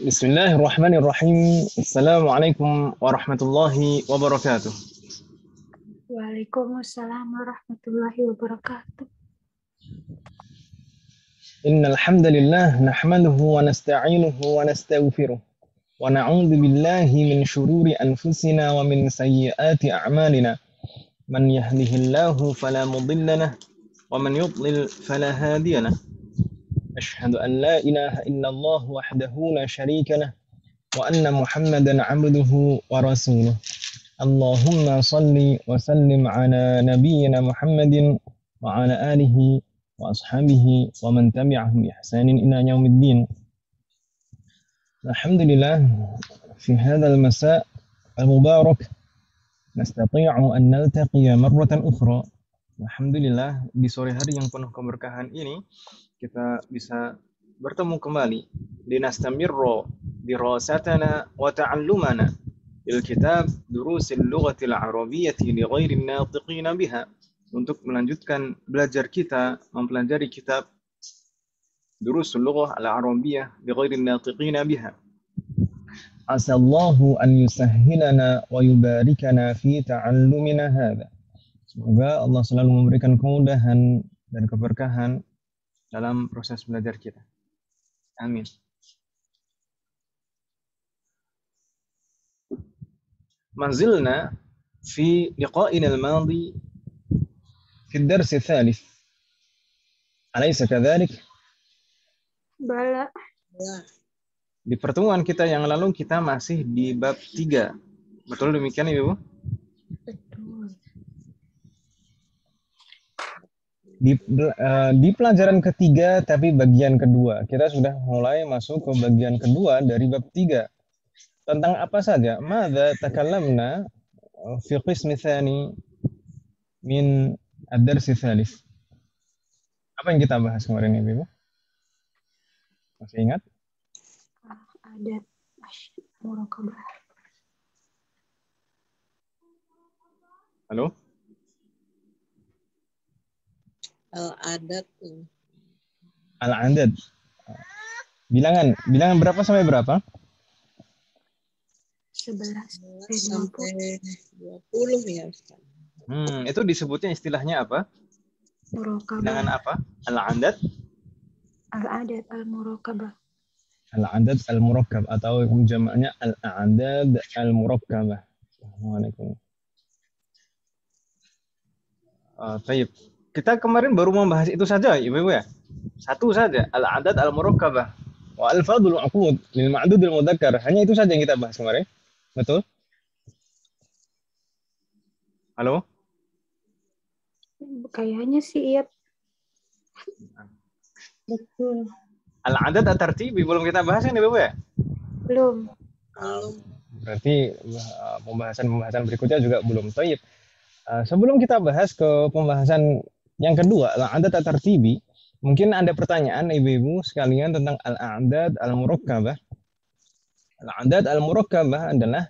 Bismillahirrahmanirrahim. Assalamualaikum warahmatullahi wabarakatuh. Waalaikumsalam warahmatullahi wabarakatuh. Innal hamdalillah nahmaduhu wa nasta'inuhu wa nastaghfiruh wa na'udzu billahi min shururi anfusina wa min sayyiati a'malina. Man yahdihillahu fala mudilla lahu wa man yudlil fala hadiya lahu. Ashhadu an la ilaha illallah wahdahu la syarika lahu wa anna Muhammadan 'abduhu wa rasuluh. Allahumma salli wa sallim ala nabiyyina Muhammadin wa ala alihi wa ashabihi wa man tabi'ahum bi ihsanin ila yaumiddin. Alhamdulillah, fi hadzal masa' al-mubarak nastati'u an naltaqiya marratan ukhra. Alhamdulillah, di sore hari yang penuh keberkahan ini kita bisa bertemu kembali linastamirra dirasatana wa ta'allumana bil kitab durusil lughatil arabiyyati li ghairi natiqina biha, untuk melanjutkan belajar kita mempelajari kitab durusul lughah al arabiyyah li ghairi natiqina biha. Asallahu an yusahhilana wa yubarikana fi ta'allumina hadha. Semoga Allah selalu memberikan kemudahan dan keberkahan dalam proses belajar kita. Amin. ما زلنا في لقائنا الماضي في الدرس الثالث، أليس كذلك؟ Bala. Di pertemuan kita yang lalu kita masih di bab 3. Betul demikian Ibu? Betul. Di pelajaran ketiga tapi bagian kedua. Kita sudah mulai masuk ke bagian kedua dari bab 3. Tentang apa saja? Madza takallamna fi qismi tsani min ad-dars tsalits. Apa yang kita bahas kemarin Ibu? Masih ingat? Adat murokabah. Halo? Al-adad. Al-adad. Bilangan berapa sampai berapa? 11 sampai 20 ya Ustaz. Itu disebutnya istilahnya apa? Murokabah. Bilangan apa? Al-adad? Al-adat al-murokabah. Al-adad al-murakkab atau jamaknya al-a'dad al-murakkabah. Assalamualaikum. Baik. Kita kemarin baru membahas itu saja, Ibu ya. Satu saja, al-adad al-murakkabah. Wa al-fadul uqud lil ma'dudil mudzakkar. Hanya itu saja yang kita bahas kemarin. Betul? Halo? Kayaknya sih iya. Betul. Al-adad at-tartibi belum kita bahas ini, Ibu ya? Belum. Berarti pembahasan berikutnya juga belum. Baik. Sebelum kita bahas ke pembahasan yang kedua, al-adad at-tartibi, mungkin ada pertanyaan Ibu-ibu sekalian tentang al-adad al-murakkabah. Al-adad al-murakkabah adalah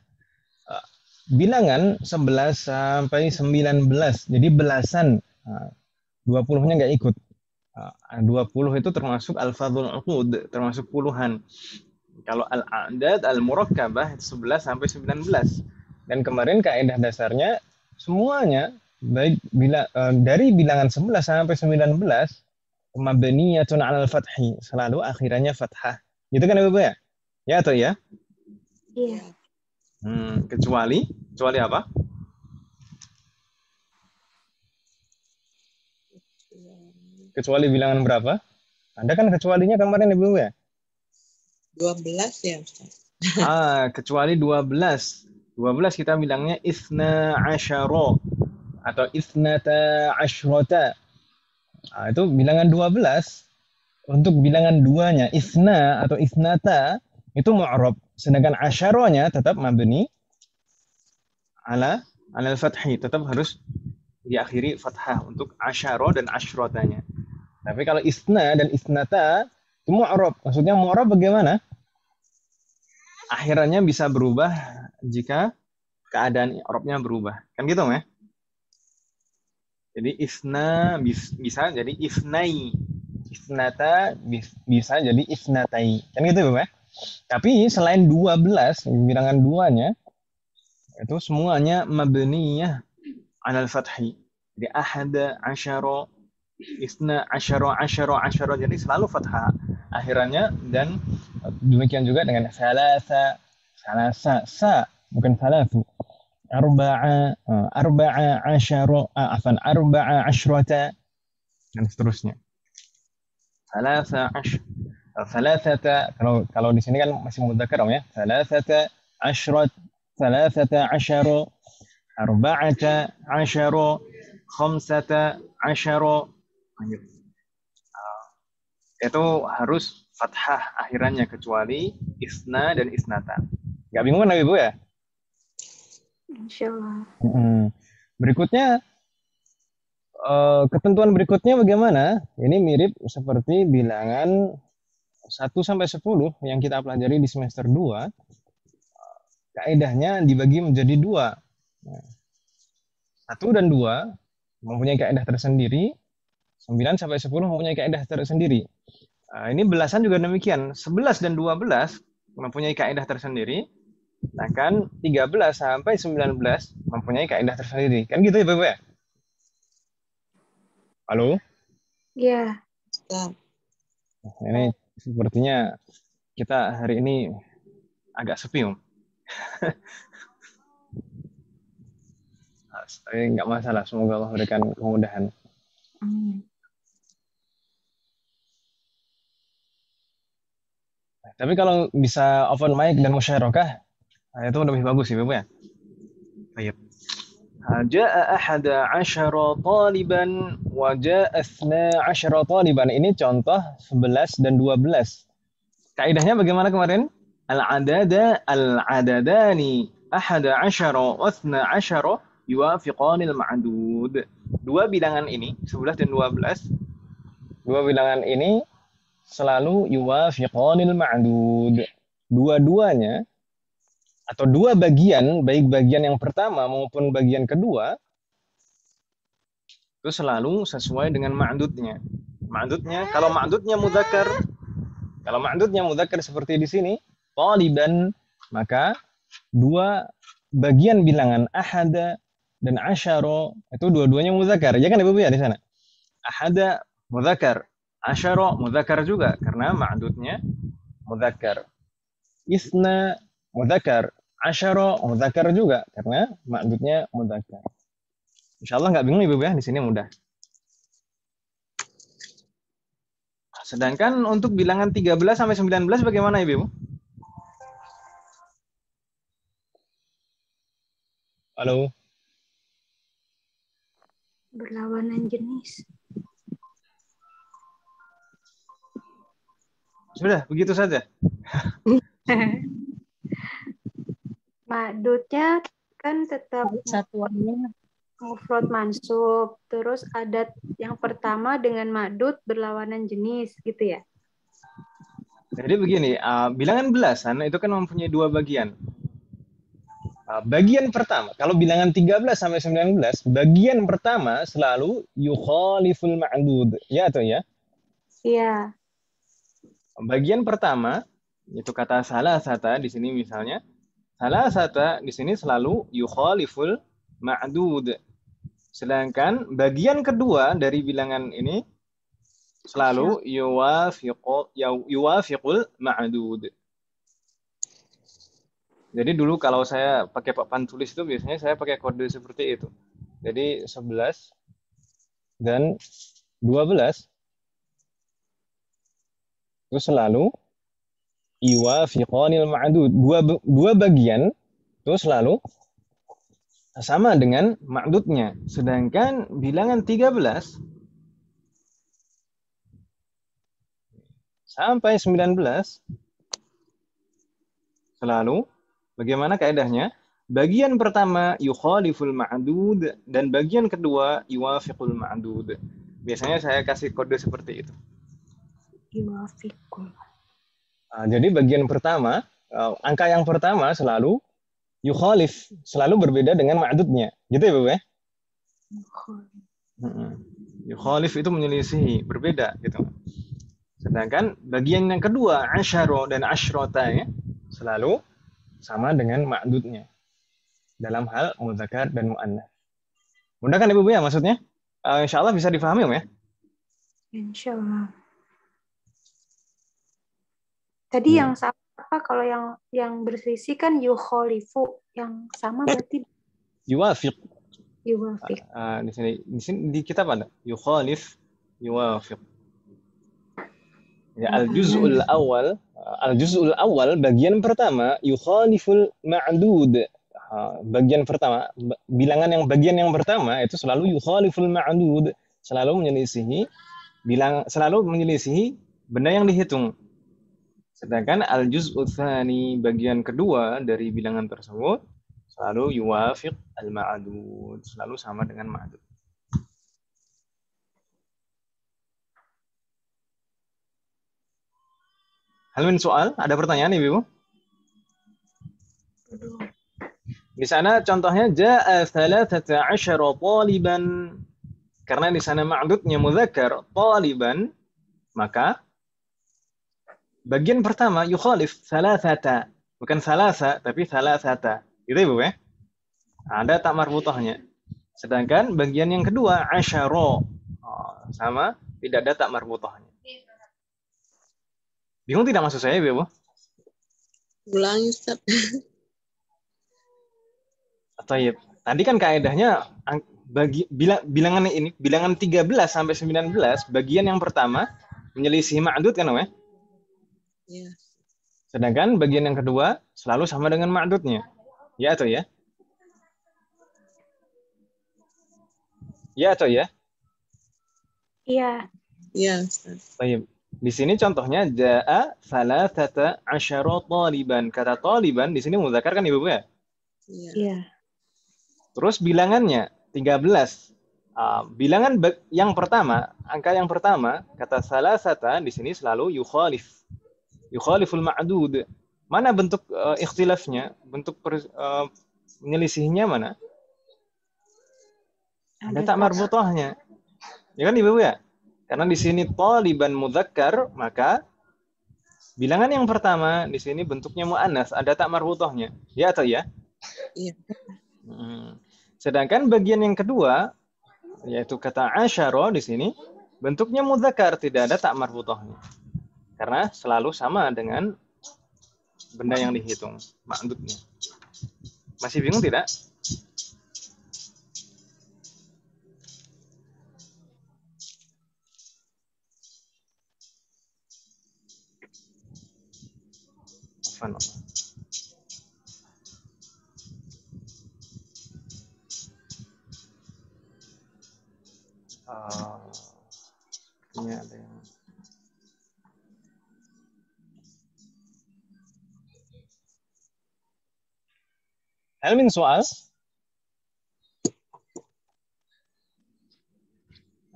bilangan 11 sampai 19. Jadi belasan. 20-nya nggak ikut. 20 itu termasuk al-fadhul uqud, termasuk puluhan. Kalau al-adad al-murakkabah 11 sampai 19. Dan kemarin kaidah dasarnya semuanya baik dari bilangan 11 sampai 19 mabniyatun 'alal fathi, selalu akhirannya fathah. Gitu kan Ibu ya? Ya atau ya? Iya. Kecuali apa? Kecuali bilangan berapa? Ada kan kecualinya kemarin Ibu ya? 12 ya Ustaz. Kecuali 12. 12 kita bilangnya isna asyara atau isnata asyrata. Itu bilangan 12. Untuk bilangan duanya isna atau isnata itu mu'rab, sedangkan asyaranya tetap mabni ala al-fathi, tetap harus diakhiri fathah untuk asyara dan asyratanya. Tapi kalau isna dan isnata itu mu'rab. Maksudnya mu'rab bagaimana? Akhirannya bisa berubah jika keadaan i'rabnya berubah. Kan gitu ya? Jadi isna bisa jadi isnai. Isnata bisa jadi isnatai. Kan gitu ya? Tapi selain 12, bilangan duanya, itu semuanya mabniyah alal fathi. Jadi ahada, asyara, isna, asyara. Jadi selalu fathah akhirannya. Dan demikian juga dengan salasa, bukan salatu. Arba'a asyrata, dan seterusnya. Thalathata, kalau di sini kan masih mudzakkar ya. Thalathata asyara, arba'ata asyara, khamsata asyara. Itu harus fathah akhirannya kecuali isna dan isnata. Gak bingung kan Ibu ya? Insya Allah. Berikutnya, ketentuan berikutnya bagaimana? Ini mirip seperti bilangan 1 sampai 10 yang kita pelajari di semester 2. Kaedahnya dibagi menjadi 2. 1 dan 2 mempunyai kaedah tersendiri. 9 sampai 10 mempunyai kaedah tersendiri. Ini belasan juga demikian. 11 dan 12 mempunyai kaedah tersendiri. Bahkan 13 sampai 19 mempunyai kaedah tersendiri. Kan gitu ya Bapak ya? Halo? Iya. Ini sepertinya kita hari ini agak sepi, Om. Tapi nggak masalah, semoga Allah berikan kemudahan. Tapi kalau bisa open mic dan musyarakah, itu lebih bagus sih, Bapak ya. Baik. Ja'a ahada asyara taliban wa ja'a athna asyara taliban. Ini contoh 11 dan 12. Kaidahnya bagaimana kemarin? Al-adadani ahada asyara wa athna asyara yuwafiqanil ma'dud. Dua bilangan ini, 11 dan 12, dua bilangan ini selalu yuwafiqanil ma'dud. Dua-duanya atau dua bagian, baik bagian yang pertama maupun bagian kedua, itu selalu sesuai dengan ma'dudnya. Ma'dudnya, kalau ma'dudnya mudzakkar seperti di sini, taliban, maka dua bagian bilangan ahada dan asyara itu dua-duanya mudzakkar. Ya kan Ibu ya di sana? Ahada mudzakkar, asyara mudzakkar juga karena ma'dudnya mudzakkar. Isna mudzakkar, asyara mudzakkar juga karena ma'dudnya mudzakkar. Insyaallah nggak bingung Ibu ya, di sini mudah. Sedangkan untuk bilangan 13 sampai 19 bagaimana Ibu? Halo. Berlawanan jenis. Sudah, begitu saja. Ma'dudnya kan tetap Satuannya mufrad mansub. Terus adat yang pertama dengan ma'dud berlawanan jenis gitu ya. Jadi begini, bilangan belasan itu kan mempunyai dua bagian. Bagian pertama, kalau bilangan 13 sampai 19, bagian pertama selalu yukhaliful ma'dud. Ya atau ya? Iya. Bagian pertama, itu kata salasata di sini misalnya. Salasata di sini selalu yukhaliful ma'dud. Sedangkan bagian kedua dari bilangan ini selalu yuwafiqul ma'dud. Jadi dulu kalau saya pakai papan tulis itu biasanya saya pakai kode seperti itu. Jadi 11 dan 12 itu selalu yuwafiqanil ma'dud. Dua bagian itu selalu sama dengan ma'dudnya. Sedangkan bilangan 13 sampai 19 selalu bagaimana kaidahnya? Bagian pertama yukhaliful ma'dud dan bagian kedua yuwafiqul ma'dud. Biasanya saya kasih kode seperti itu. Yuwafiqul. Jadi bagian pertama, angka yang pertama selalu yukhalif, selalu berbeda dengan ma'dudnya. Gitu ya, Bu ya? Yukhalif itu menyelisihi, berbeda gitu. Sedangkan bagian yang kedua, asyaro dan asyrotanya, selalu sama dengan ma'dudnya dalam hal mudzakkar dan mu'annas. Mudah kan Ibu ya maksudnya? Insya Allah bisa difahami ya? Insya Allah. Tadi yang sama apa? Kalau yang berselisih kan yukhalifu, yang sama berarti Yuwafiq. yuwafiq. Di sini di kitab ada yukhalif, yuwafiq. Ya, al-juz'ul awal bagian pertama yukhaliful ma'dud. Bagian pertama, bagian yang pertama itu selalu yukhaliful ma'dud, selalu menyelisihi benda yang dihitung. Sedangkan al-juz'u tsani, bagian kedua dari bilangan tersebut, selalu yuwafiq al-ma'dud, selalu sama dengan ma'dud. Hal min soal, ada pertanyaan Ibu? Di sana contohnya jaa 13 taliban. Karena di sana ma'dudnya mudzakkar taliban, maka bagian pertama yukhalif thalathata, bukan thalatha tapi thalathata. Gitu Ibu ya? Ada tak marbutahnya. Sedangkan bagian yang kedua asyara, sama, tidak ada tak marbutahnya. Bingung tidak maksud saya Ibu? Ulangi Ustaz. Tayyib. Tadi kan kaedahnya bilangan ini, bilangan 13 sampai 19, bagian yang pertama menyelisih ma'dud kan ya? Ya. Sedangkan bagian yang kedua selalu sama dengan ma'dudnya. Ya atau ya? Ya atau ya? Iya. Iya Ustaz. Tayyib. Di sini contohnya jaa 13 taliban. Kata taliban di sini mudzakkar kan Ibu ya? Iya. Iya. Terus bilangannya 13. Bilangan yang pertama, angka yang pertama, kata salasata di sini selalu yukhaliful ma'dud. Mana bentuk ikhtilafnya? Bentuk menyelisihnya mana? Ada tak marbutahnya. Ya kan Ibu ya? Karena di sini taliban mudzakkar, maka bilangan yang pertama di sini bentuknya muannas, ada tak marbutahnya. Ya atau ya? Iya. Sedangkan bagian yang kedua, yaitu kata asyara di sini, bentuknya mudzakkar, tidak ada tak marbutahnya. Karena selalu sama dengan benda yang dihitung, ma'dudnya. Masih bingung tidak? Ini ada yang hal min soal?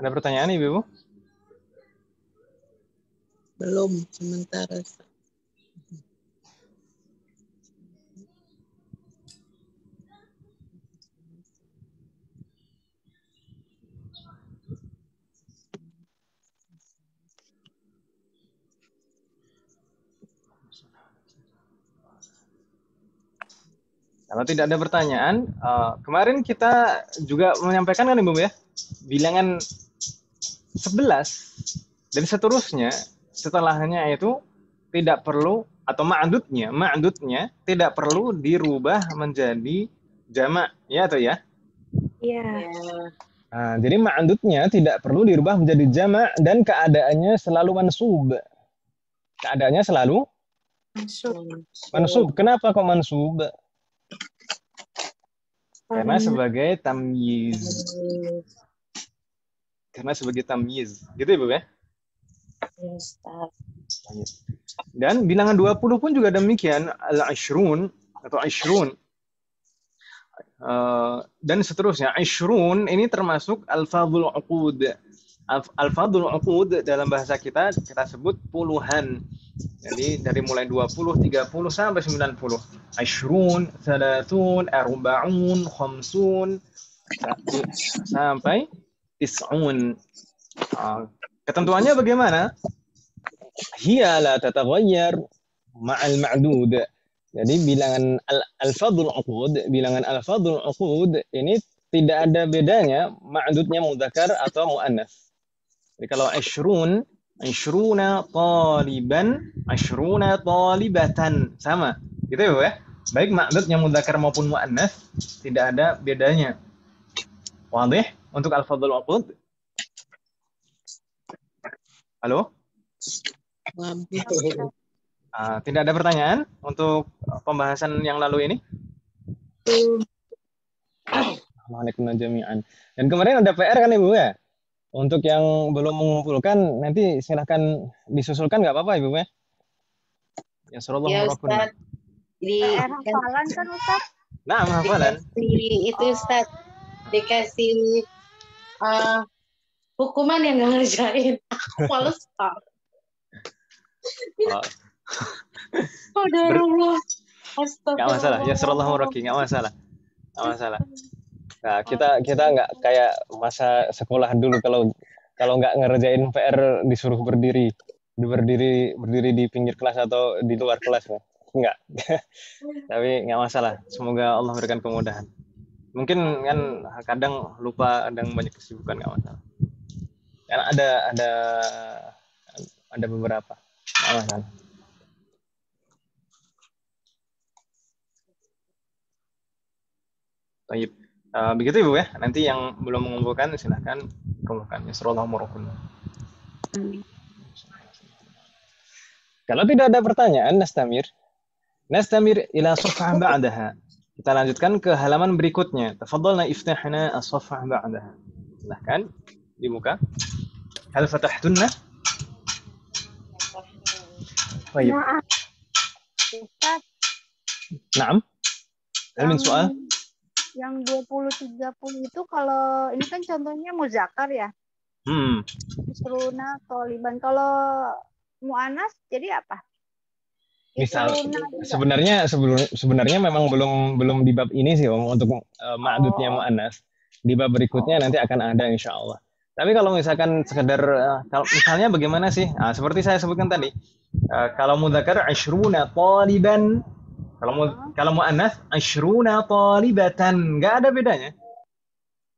Ada pertanyaan Ibu? Belum sementara Ustaz. Kalau tidak ada pertanyaan, kemarin kita juga menyampaikan kan Ibu ya, bilangan 11 dan seterusnya setelahnya itu tidak perlu, atau ma'dudnya tidak perlu dirubah menjadi jamak, ya atau ya? Iya. Jadi ma'dudnya tidak perlu dirubah menjadi jamak dan keadaannya selalu mansub. Keadaannya selalu mansub. Kenapa kok mansub? Karena sebagai tamyiz. Gitu Ibu ya? Dan bilangan 20 pun juga demikian, al-ashrun atau ashrun. Dan seterusnya. Ashrun ini termasuk al-fadhul uqud. Al-fadhul uqud dalam bahasa kita sebut puluhan. Jadi dari mulai 20, 30 sampai 90. Ashrun, thalathun, arba'un, khamsun sampai tis'un. Ketentuannya bagaimana? hiya la tataghayyar ma'al ma'dud. Jadi bilangan al-fadhul uqud, bilangan al-fadhul uqud ini tidak ada bedanya ma'dudnya mudzakkar atau muannats. Jadi kalau asyrun, asyruna taliban, asyruna talibatan sama. Gitu ya, Bu ya. Baik ma'dudnya mudzakkar maupun muannats tidak ada bedanya. Wadih untuk al-fadhul uqud? Halo? Wabih. Tidak ada pertanyaan untuk pembahasan yang lalu ini? Waalaikumsalam jami'an. Dan kemarin ada PR kan Ibu ya? Untuk yang belum mengumpulkan, nanti silahkan disusulkan nggak apa-apa Ibu ya? Ya sallallahu Ya warakunna. Ustaz, di PR hafalan kan Ustaz? Nah, hafalan. dikasih itu Ustaz, dikasih hukuman yang nggak ngerjain. Aku males Pak. Oh, Qadarullah. nggak masalah. Ya sallallahu warakunna, nggak masalah. Nggak masalah. Nah, kita nggak kayak masa sekolah dulu kalau nggak ngerjain PR disuruh berdiri di pinggir kelas atau di luar kelas, nggak. Tapi nggak masalah. Semoga Allah berikan kemudahan. Mungkin kan kadang lupa, kadang banyak kesibukan, nggak masalah. Kan ada beberapa, nggak masalah. Baik. Begitu Ibu ya. Nanti yang belum mengumpulkan silahkan kumpulkan. Sallallahu warakunna. Kalau tidak ada pertanyaan, nastamir ila safhah ba'daha. Kita lanjutkan ke halaman berikutnya. Tafadhalna iftahna as-safhah ba'daha. Silahkan dibuka. Hal fatahtunna? Baik. Maaf. Ustaz, Naam. Hal min soal? yang 20-30 itu kalau ini kan contohnya muzakkar ya. Isruna toliban. Kalau mu'anas jadi apa? Misal Isruna juga. sebenarnya memang belum di bab ini sih Om untuk ma'dudnya mu'annas. Di bab berikutnya nanti akan ada insya Allah. Tapi kalau misalkan sekedar kalau misalnya bagaimana sih? Seperti saya sebutkan tadi. Kalau mudzakkar asyruna taliban, kalau mu'annas asyruna talibatan, nggak ada bedanya.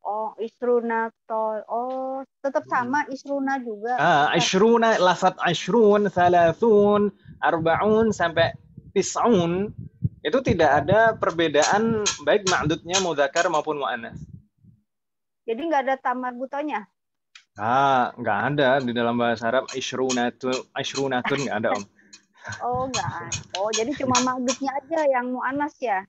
Oh, isruna tol. Oh, tetap sama isruna juga. Asyruna, lafaz asyrun, thalathun, arba'un sampai tis'un itu tidak ada perbedaan baik ma'dudnya mudzakkar maupun mu'annas. Jadi nggak ada tamar butonya. Nggak ada di dalam bahasa Arab asyrunatun nggak ada Om. Oh, nggak ada. Oh, jadi cuma ma'dudnya aja yang mu'anas ya.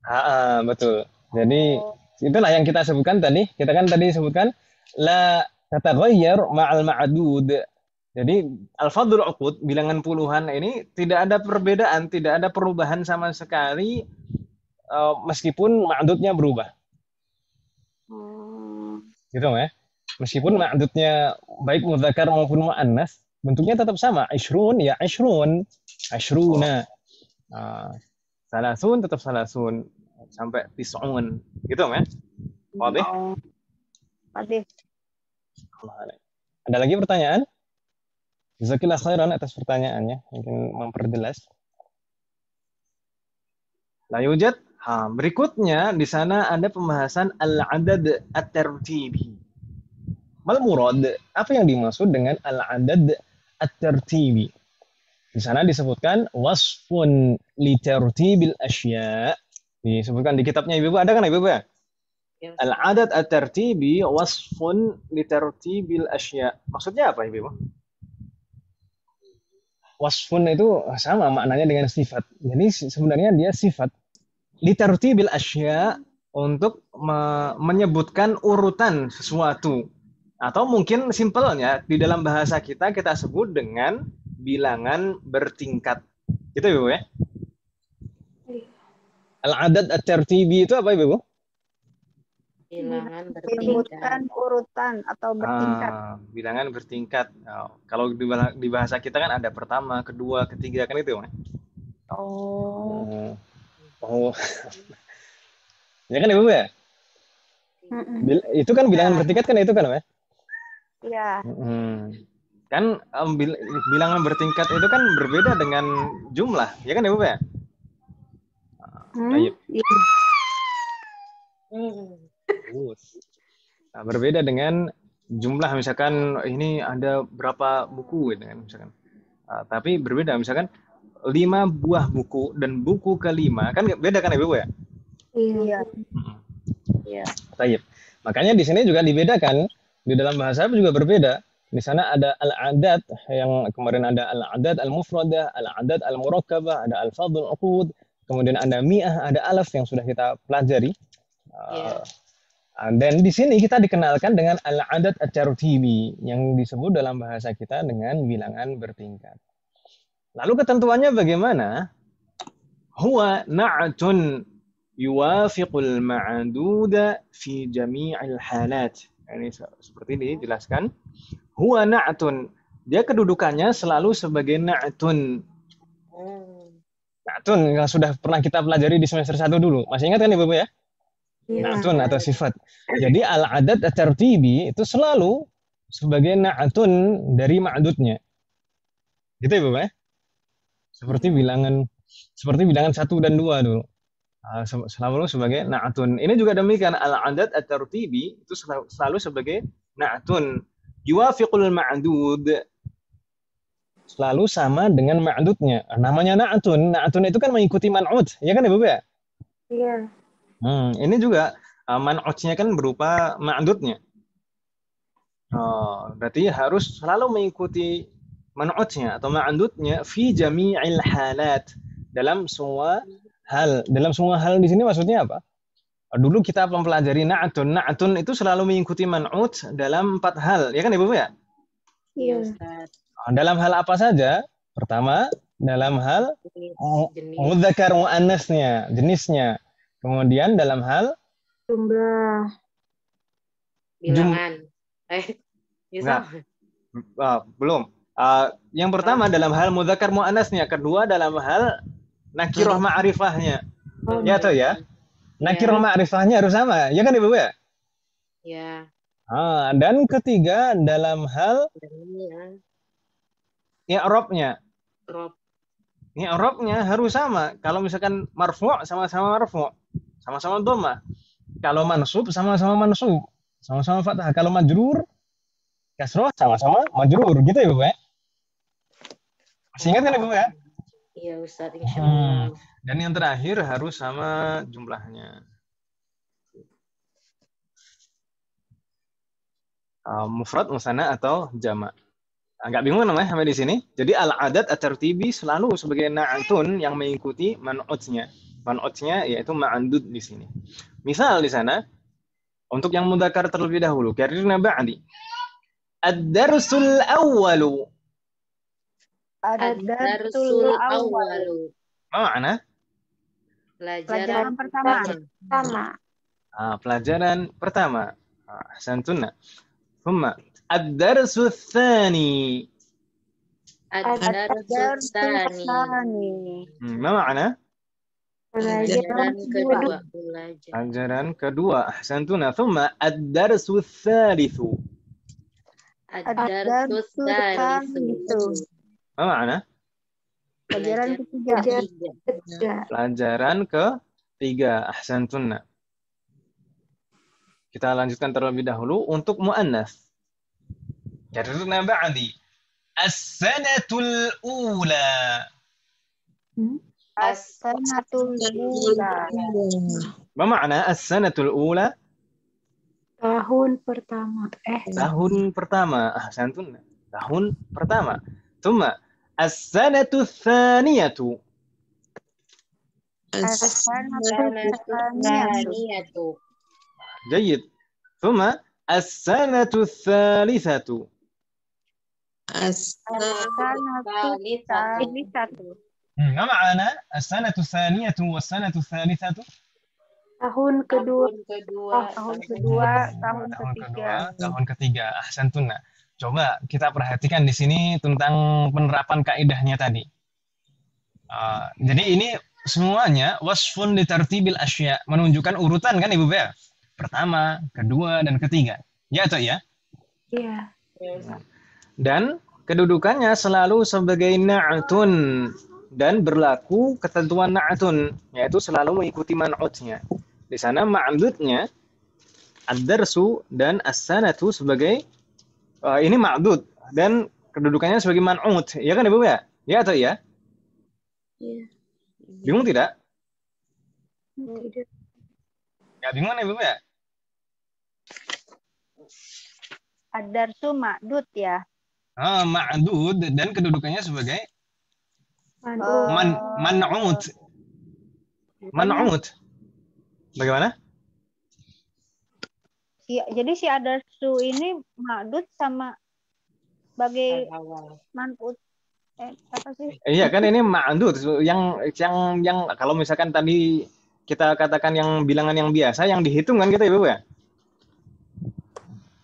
Betul. Jadi itulah yang kita sebutkan tadi. Kita kan tadi sebutkan la tataghayyar ma'al ma'dud. Jadi al-fadhul uqud, bilangan puluhan ini tidak ada perbedaan, tidak ada perubahan sama sekali meskipun ma'dudnya berubah. Gitu ya. Meskipun ma'dudnya baik mudzakkar maupun muannas, bentuknya tetap sama. Ishrun ya ishrun, ashruna. Salasun tetap salasun sampai tis'un. Gitu ya. Wadih? Wadih. Ada lagi pertanyaan? Jazakillah khairan atas pertanyaannya, mungkin memperjelas. La yujad. Berikutnya di sana ada pembahasan al-adad at-tartibi. Mal murad? Apa yang dimaksud dengan al-adad at-tartibi? Di sana disebutkan wasfun li tartibil asya. Disebutkan di kitabnya Ibu, ada kan Ibu ya? Al-adad at-tartibi wasfun li tartibil asya. Maksudnya apa Ibu? Wasfun itu sama maknanya dengan sifat. Jadi sebenarnya dia sifat li tartibil asya untuk menyebutkan urutan sesuatu. Atau mungkin simpelnya di dalam bahasa kita sebut dengan bilangan bertingkat. Gitu Ibu ya? Al-adad at-tartibi itu apa Ibu? Bilangan Menyebutkan urutan atau bertingkat. Bilangan bertingkat. Kalau di bahasa kita kan ada pertama, kedua, ketiga kan itu ya? Oh. Ya kan Ibu ya? Itu kan bilangan bertingkat kan itu kan ya? Iya. Kan bilangan bertingkat itu kan berbeda dengan jumlah, ya kan Ibu ya? Baik. Iya. Nah, berbeda dengan jumlah, misalkan ini ada berapa buku gitu kan, misalkan. Tapi berbeda, misalkan 5 buah buku dan buku kelima kan beda kan Ibu ya? Iya. Iya. Baik. Makanya di sini juga dibedakan, di dalam bahasa Arab juga berbeda. Di sana ada al-adat, yang kemarin ada al-adat al-mufradah, al-adat al-murakkabah, ada al-fadhul uqud, kemudian ada mi'ah, ada alaf yang sudah kita pelajari. Dan di sini kita dikenalkan dengan al-adat at-tartibi yang disebut dalam bahasa kita dengan bilangan bertingkat. Lalu ketentuannya bagaimana? Huwa na'atun yuwafiqul ma'duda fi jami'il halat. Ini seperti ini dijelaskan. Huwa na'atun. Dia kedudukannya selalu sebagai na'atun. Na'atun yang sudah pernah kita pelajari di semester 1 dulu. Masih ingat kan Ibu ya? Na'atun atau sifat. Jadi al-adat at-tartibi itu selalu sebagai na'atun dari ma'dudnya. Gitu ya, Ibu ya? Seperti bilangan 1 dan 2 dulu. Selalu sebagai na'atun. Ini juga demikian, al-adat at-tartibi itu selalu sebagai na'atun. Yuwafiqul ma'dud. Selalu sama dengan ma'dudnya. Namanya na'atun. Na'atun itu kan mengikuti man'ud. Ya kan Ibu ya? Iya. Ini juga man'udnya kan berupa ma'dudnya. Berarti harus selalu mengikuti man'udnya atau ma'dudnya fi jami'il halat. Dalam semua hal. Dalam semua hal di sini maksudnya apa? Dulu kita mempelajari na'atun. Na'atun itu selalu mengikuti man'ud dalam 4 hal. Ya kan Ibu ya? Iya. Dalam hal apa saja? Pertama, dalam hal mudzakkar muannasnya, jenisnya. Kemudian dalam hal Jumlah. Bilangan. Belum. Yang pertama dalam hal mudzakkar muannasnya, kedua dalam hal nakirah ma'rifahnya. Ya atau ya? Nakirah ma'rifahnya harus sama. Ya kan Ibu ya? Ya. Dan ketiga dalam hal i'rabnya. I'rabnya harus sama. Kalau misalkan marfu' sama-sama marfu', sama-sama dhammah. Kalau mansub sama-sama mansub, sama-sama fathah. Kalau majrur kasroh sama-sama majrur, gitu ya, Bu ya? Masih ingat kan Ibu ya? Iya, Ustaz, insyaallah. Dan yang terakhir harus sama jumlahnya. Mufrad, musanna atau jama'. Agak bingung namanya sampai di sini. Jadi al-adat at-tartibi selalu sebagai na'atun yang mengikuti man'udnya. Man'udnya yaitu ma'andud di sini. Misal di sana untuk yang mudzakkar terlebih dahulu, karirna ba'di. Ad-darsul awwalu. Ad-darsul awwalu. Apa makna? Pelajaran pertama. Pelajaran pertama. Ahsantunna. Thumma ad-darsu tsani. Ad-darsu tsani. Ma makna? Pelajaran kedua. Pelajaran kedua. Ahsantuna. Thumma ad-darsu tsalitsu. Ad-darsu tsalitsu. Ma makna? Pelajaran ketiga. Pelajaran ketiga. Ahsantunna. Kita lanjutkan terlebih dahulu untuk muannas. Karirna ba'di. As-sanatul ula. As-sanatul ula. Ma makna as-sanatul ula? Tahun pertama. Tahun pertama. Ahsantunna. Tahun pertama. Thumma as-sanatul tsaniyatu. As-sanatul tsaniyatu. جيد ثم السنة الثالثة ما معنى السنة الثانية والسنة الثالثة؟ Tahun kedua, tahun ketiga. Ahsantuna. Coba kita perhatikan di sini tentang penerapan kaidahnya tadi. Jadi ini semuanya wasfun li tartibil asya, menunjukkan urutan kan Ibu Bel? Pertama, kedua, dan ketiga. Ya atau ya? Iya. Dan kedudukannya selalu sebagai na'tun dan berlaku ketentuan na'tun, yaitu selalu mengikuti man'utnya. Di sana ma'dudnya ad-darsu dan as-sanatu sebagai ini ma'dud dan kedudukannya sebagai man'ut. Ya kan Ibu ya? Ya atau ya? Iya. Bingung tidak? Tidak. Ya bingung Ibu ya? Ad-darsu ma'dud ya. Ma'dud dan kedudukannya sebagai Oh. man'ut. Man'ut. Bagaimana? Jadi si ad-darsu ini ma'dud sama sebagai Awal. man'ut. Apa sih? Iya kan ini ma'dud yang kalau misalkan tadi kita katakan yang bilangan yang biasa yang dihitung kan kita Ibu ya?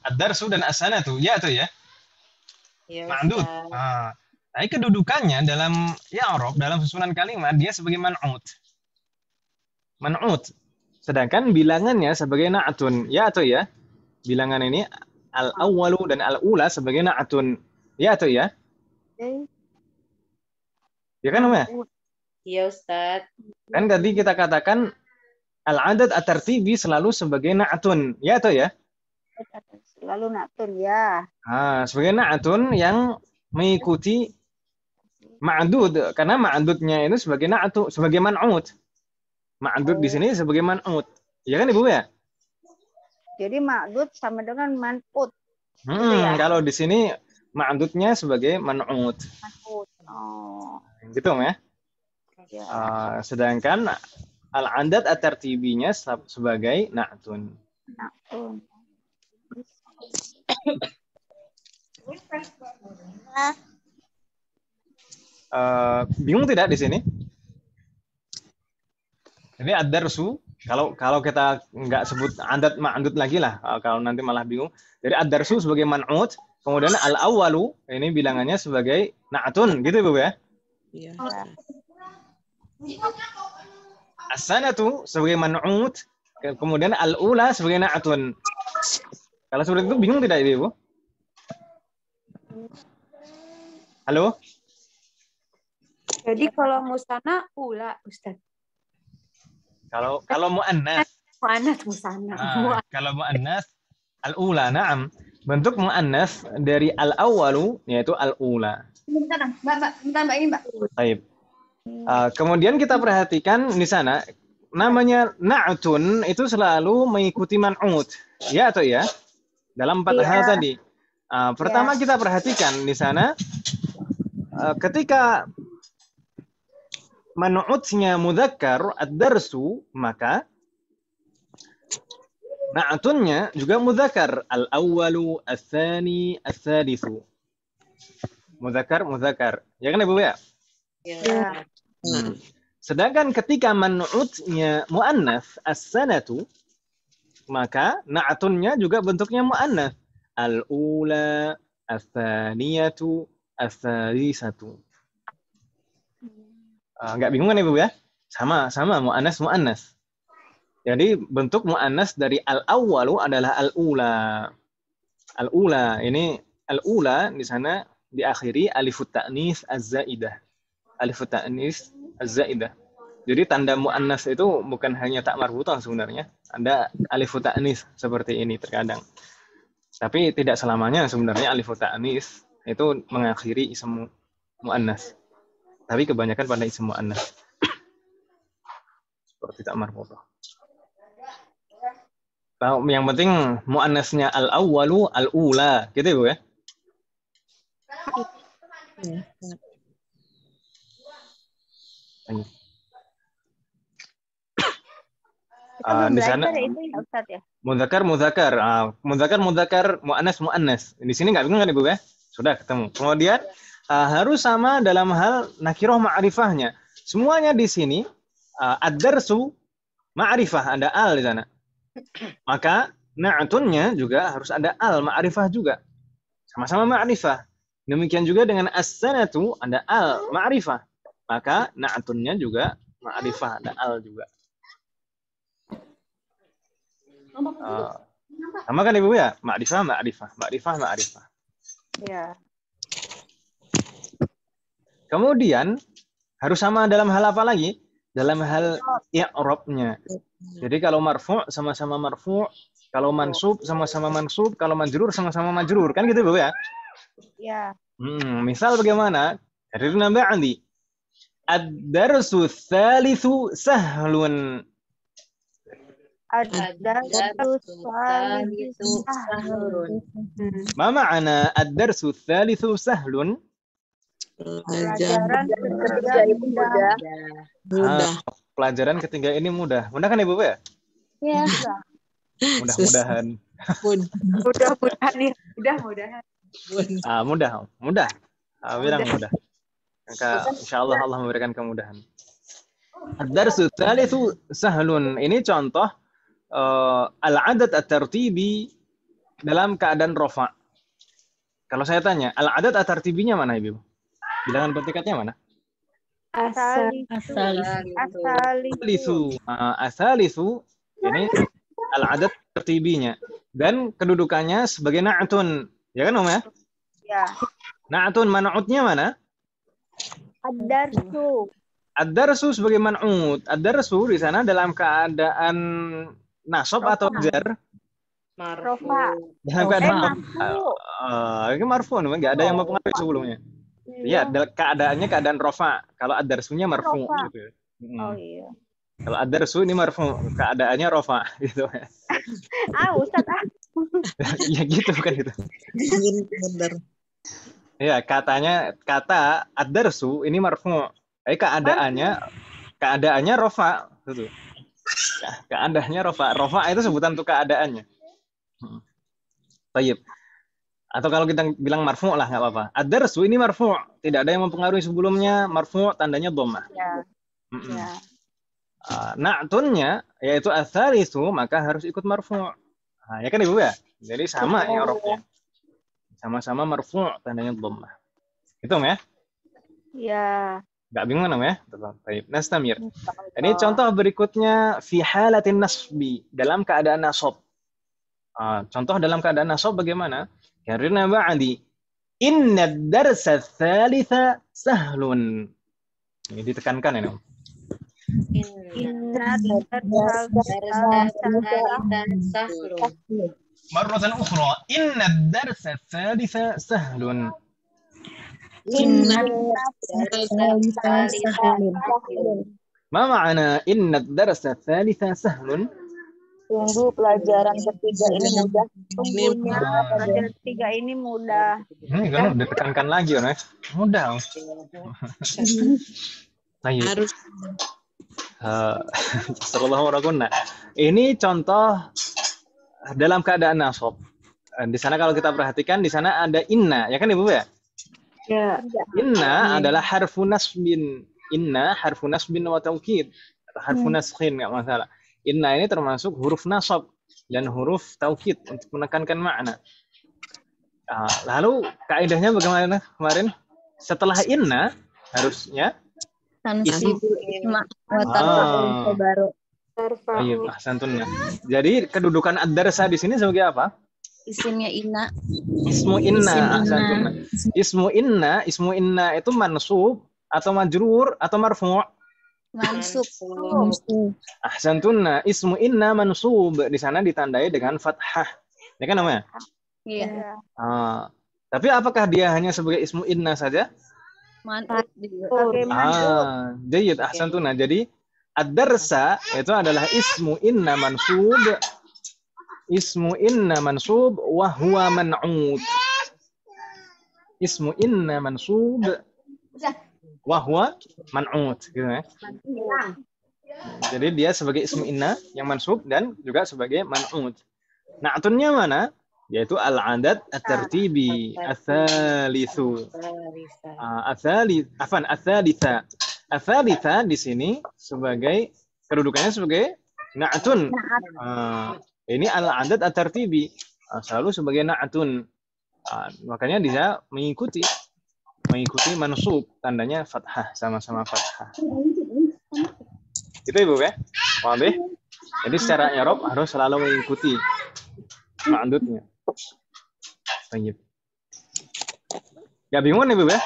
Ad-darsu dan as-sanatu, ya atau ya? Ya, Ma'dud. Ustaz. Tapi kedudukannya dalam i'rab, dalam susunan kalimat dia sebagai man'ut. Man'ut. Sedangkan bilangannya sebagai na'tun, ya atau ya? Bilangan ini al-awwalu dan al-ula sebagai na'tun, ya atau ya? Ya kan Om ya? Iya, Ustaz. Kan tadi kita katakan al-adad at-tartibi selalu sebagai na'tun, ya atau ya? Lalu na'tun ya. Sebagai na'tun yang mengikuti ma'dud, karena ma'dudnya itu sebagai na'tu, sebagai man'ut. Ma'dud di sini sebagai man'ut. Ya kan Ibu ya? Jadi ma'dud sama dengan man'ut. Gitu ya? Kalau di sini ma'dudnya sebagai man'ut. Man'ut. Oh. Gitu ya? Ya. Sedangkan al-adad at-tartibinya sebagai na'tun. Na'tun. Bingung tidak di sini? Jadi ad-darsu, kalau kita nggak sebut adat ma'dud lagi lah, kalau nanti malah bingung. Jadi ad-darsu sebagai man'ut, kemudian al-awwalu ini bilangannya sebagai na'tun, gitu Bu ya? Iya. As-sanatu sebagai man'ut, kemudian al-ula sebagai na'tun. Kalau seperti itu bingung tidak Ibu? Halo? Jadi kalau musana ula, Ustaz. Kalau muannas. Muannas musana. Kalau muannas al-ula, na'am. Bentuk muannas dari al-awwalu yaitu al-ula. Bentar, Mbak ini, Mbak. Baik. Kemudian kita perhatikan di sana namanya na'tun itu selalu mengikuti man'ut. Ya atau ya? Dalam 4 hal tadi. Pertama kita perhatikan di sana ketika man'utnya mudzakkar ad-darsu, maka na'tunnya juga mudzakkar, al-awwalu, as-tsani, as-sadisu. Mudzakkar. Ya kan Ibu ya? Ya. Sedangkan ketika man'utnya muannas as-sanatu, maka na'tunnya juga bentuknya muannas, al-ula, as-tsaniyatu, as-salisatu. Nggak bingung kan Ibu ya? Sama muannas. Jadi bentuk muannas dari al-awwalu adalah al-ula. Al-ula ini al-ula di sana diakhiri alifut ta'nis az-zaidah. Alifut ta'nis az-zaidah. Jadi tanda muannas itu bukan hanya tak marbutah sebenarnya. Ada alifut ta'nis seperti ini terkadang. Tapi tidak selamanya sebenarnya alifut ta'nis itu mengakhiri ism muannas. Tapi kebanyakan pada ism muannas. Seperti tak marbutah. Nah, yang penting muannasnya al-awwalu, al-ula, gitu ya Bu ya? Di sana itu ya Ustaz ya. Mudzakkar, muannas. Di sini nggak bingung kan Ibu ya? Sudah ketemu. Kemudian harus sama dalam hal nakirah ma'rifahnya. Semuanya di sini ad-darsu ma'rifah, ada al di sana. Maka na'tunnya juga harus ada al ma'rifah juga. Sama-sama ma'rifah. Demikian juga dengan as-sanatu ada al ma'rifah. Maka na'tunnya juga ma'rifah, ada al juga. Sama kan Ibu ya? Ma'rifah. Ya. Kemudian harus sama dalam hal apa lagi? Dalam hal i'rabnya. Jadi kalau marfu' sama-sama marfu', kalau mansub sama-sama mansub, kalau majrur sama-sama majrur. Kan gitu, Bu ya? Ya. Misal bagaimana? Karirna ba'di. Ad-darsu tsalitsu sahlun. Ad-darsu tsalitsu sahlun. Ma ma'ana ad-darsu tsalitsu sahlun? Pelajaran ketiga itu mudah. Mudah. Pelajaran ketiga ini mudah. Mudah kan Ibu ya? Ya. Mudah-mudahan. Mudah-mudahan ya. Mudah-mudahan. Mudah. Bilang mudah. Maka insyaallah Allah memberikan kemudahan. Ad-darsu tsalitsu sahlun. Ini contoh al-adad at-tartibi dalam keadaan rafa. Kalau saya tanya, al-adad at-tartibinya mana Ibu? Bilangan bertingkatnya mana? Asalisu. Ini al-adad tertibinya. Dan kedudukannya sebagai na'tun. Ya kan Om ya? Ya. Na'tun man'utnya mana? Ad-darsu. Ad-darsu sebagai man'ut. Ad-darsu di sana dalam keadaan nasab atau jar? Rofa. Dalam keadaan ini marfu, enggak ada yang mempengaruhi sebelumnya. Iya, keadaannya keadaan rofa. Kalau ad-darsunya marfu gitu. Oh iya. Kalau ad-darsu ini marfu, keadaannya rofa gitu. Ustaz Ya gitu kan gitu. Benar. Ya, kata ad-darsu ini marfu. Tapi keadaannya rofa gitu. Keadaannya rofa. Rofa itu sebutan untuk keadaannya. Baik. Atau kalau kita bilang marfu' lah, nggak apa-apa. Ad-darsu ini marfu'. Tidak ada yang mempengaruhi sebelumnya. Marfu' tandanya dhammah. Ya. Ya. Na'tunnya, yaitu ats-tsalitsu, maka harus ikut marfu'. Ya kan Ibu ya? Jadi sama ya i'rabnya. Sama-sama marfu' tandanya dhammah. Itu ya? Ya. Nggak bingung ya? Baik. Nastamir. Ini contoh berikutnya fi halatin nasbi, dalam keadaan nasab. Contoh dalam keadaan nasab bagaimana? Karena ba'di inna ad-darsa ats-tsalitsa sahlun. Ini ditekankan ini. Inna ad-darsa sahlun. Marratan ukhra. Inna ad-darsa ats-tsalitsa sahlun. Inna ad-darsa sahlun. Ma ma'ana inna ad-darsa ats-tsalitsa sahlun? Tunggu pelajaran ketiga ini mudah. Tunggunya pelajaran ketiga ini mudah. Kan ditekankan lagi, Mas. Mudah. Harus. Sallallahu alaihi. Ini contoh dalam keadaan nasab. Di sana kalau kita perhatikan di sana ada inna, ya kan Ibu ya? Ya. Inna adalah harfu nasbin. Inna harfu nasbin wa taukid. Atau harfu naskhin, enggak masalah. Inna ini termasuk huruf nasab dan huruf taukid untuk menekankan makna. Lalu kaidahnya bagaimana kemarin? Setelah inna harusnya Iya, ahsantunna. Jadi kedudukan ad-darsa di sini sebagai apa? Isimnya inna. Ismu inna. Ahsantunna. Ismu inna itu mansub atau majrur atau marfu'? Mansub. Ahsantunna. Ismu inna mansub. Di sana ditandai dengan fathah. Ya kan namanya? Iya. Tapi apakah dia hanya sebagai ismu inna saja? Jayyid. Ahsantunna. Jadi ad-darsa itu adalah ismu inna mansub. Ismu inna mansub wa huwa man'ut. Ismu inna mansub wa huwa man'ut gitu ya. Jadi dia sebagai ismu inna yang mansub dan juga sebagai man'ut. Na'tunnya mana? Yaitu al-adad at-tartibi ats-tsalitsu. Ats-tsalitsa. Ats-tsalitsa di sini sebagai kedudukannya sebagai na'tun. Ini al-adad at-tartibi, selalu sebagai na'tun. Makanya dia mengikuti mansub, tandanya fathah, sama-sama fathah. Itu Ibu ya? Wadah. Jadi secara i'rab harus selalu mengikuti ma'dudnya. Baik. Ya bingung nih Ibu ya?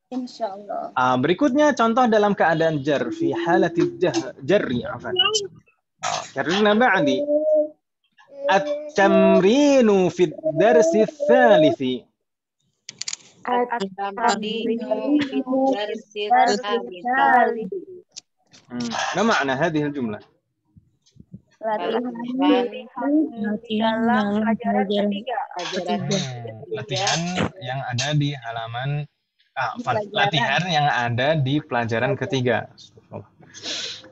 Insyaallah. Berikutnya contoh dalam keadaan jar fi halati jarri afan. Karena ba'di at-tamrinu fi ad-darsi ats-tsalits. التمرين في الدرس الثالث. ما معنى هذه الجملة؟ dalam pelajaran ketiga. Latihan yang ada di halaman latihan yang ada di pelajaran ketiga.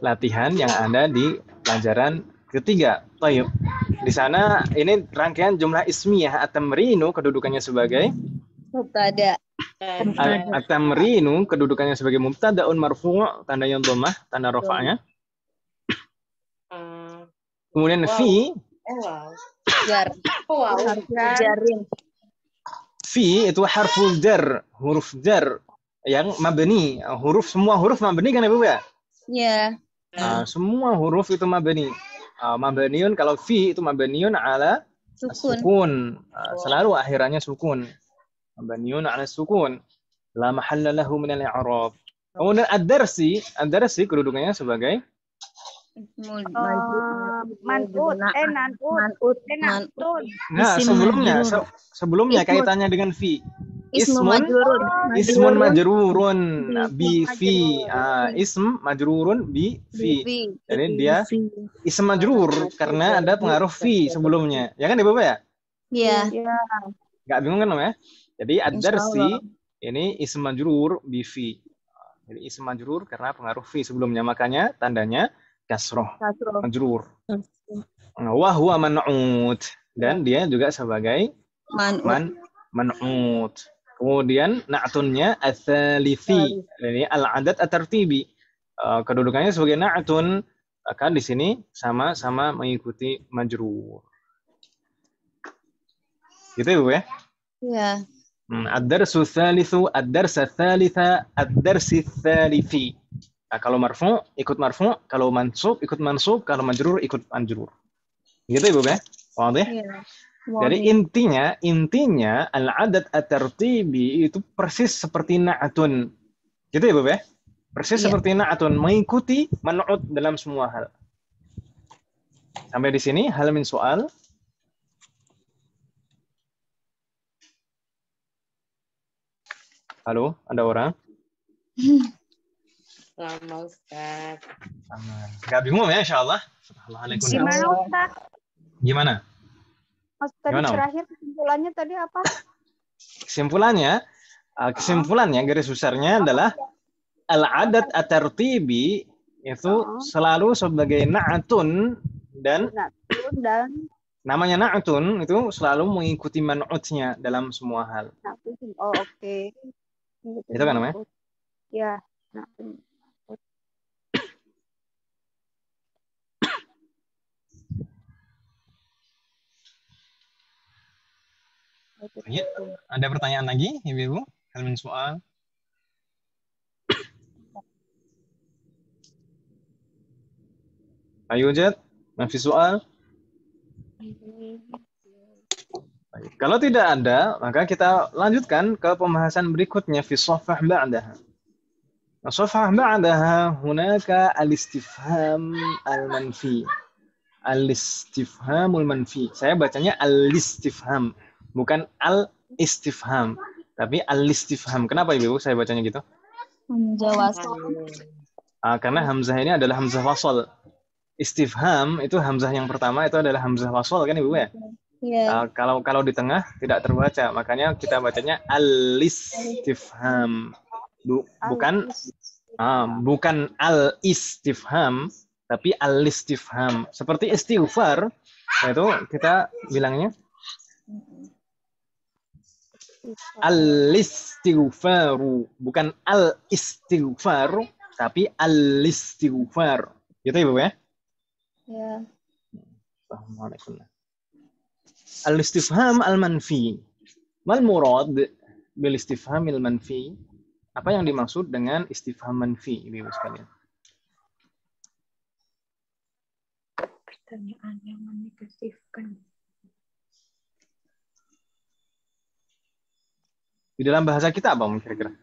Latihan yang ada di pelajaran ketiga. Tayyib. Di sana ini rangkaian jumlah ismiyah at-tamrinu kedudukannya sebagai Mubtada. At-tamrinu kedudukannya sebagai mubtadaun marfu' tandanya dhammah, tanda rafa'nya. Kemudian fi Jar. Jarin. fi itu harful jar, huruf jar yang mabni. Semua huruf mabni kan Ibu ya? Ya. Semua huruf itu mabni. Mabniun kalau fi itu mabniun ala sukun. Selalu akhirannya sukun. Mabniun ala sukun. La mahalla lahu min al-i'rab. Kemudian ad-darsi kedudukannya sebagai Man'ut. Nah, sebelumnya kaitannya dengan fi. Ismun majrurun bi fi. Ism majrurun bi fi. Jadi dia ism majrur karena ada pengaruh fi sebelumnya. Ya kan Ibu ya? Iya. Enggak bingung kan namanya? Jadi ad-darsi ini ism majrur bi fi. Jadi ism majrur karena pengaruh fi sebelumnya, makanya tandanya kasroh. Majrur. Wa huwa man'ut, dan dia juga sebagai man'ut. Kemudian na'tunnya ats-tsalifi. Ini al-adad at-tartibi. Kedudukannya sebagai na'tun, akan di sini sama-sama mengikuti majrur. Gitu ya, Bu ya? Iya. Ad-darsu tsalitsu, ad-darsa tsalitsa, ad-darsi tsalifi. Kalau marfu ikut marfu, kalau mansub ikut mansub, kalau majrur ikut majrur. Gitu ya, Bu ya? Wadih? Iya. Jadi intinya al-adad at-tartibi itu persis seperti na'atun. Gitu ya, Bu ya? Persis seperti na'atun, mengikuti man'ut dalam semua hal. Sampai di sini hal min soal. Halo, ada orang? Lama Ustaz. Gak bingung ya, insyaallah. Gimana Ustaz? Gimana? Tadi terakhir kesimpulannya tadi apa? Kesimpulannya garis besarnya adalah al-adad at-tartibi itu selalu sebagai na'atun dan namanya na'atun itu selalu mengikuti man'utnya dalam semua hal. Oh, oke. Itu kan namanya? Ya. Ada pertanyaan lagi, Ibu? Hal min soal. Ayo, Jad. Masih soal? Kalau tidak ada, maka kita lanjutkan ke pembahasan berikutnya fi shafah ba'daha. Shafah ba'daha hunaka al-istifham al-manfi. Al-istifhamul manfi. Saya bacanya al-istifham, bukan al-istifham, tapi al-istifham. Kenapa Ibu saya bacanya gitu? Hamzah wasal. Karena hamzah ini adalah hamzah wasal. Istifham itu hamzah yang pertama itu adalah hamzah wasal kan Ibu ya? Yeah. Kalau di tengah tidak terbaca, makanya kita bacanya al-istifham. Bukan al-istifham, tapi al-istifham. Seperti istighfar, itu kita bilangnya al-istighfaru, bukan al-istighfar, tapi al-istighfar. Gitu Ibu ya? Ya. Assalamualaikum. Al-istifham al-manfi. Mal murad bil istifham al-manfi? Apa yang dimaksud dengan istifham manfi, Ibu sekalian? Pertanyaan yang menegasifkan. Di dalam bahasa kita apa kira-kira?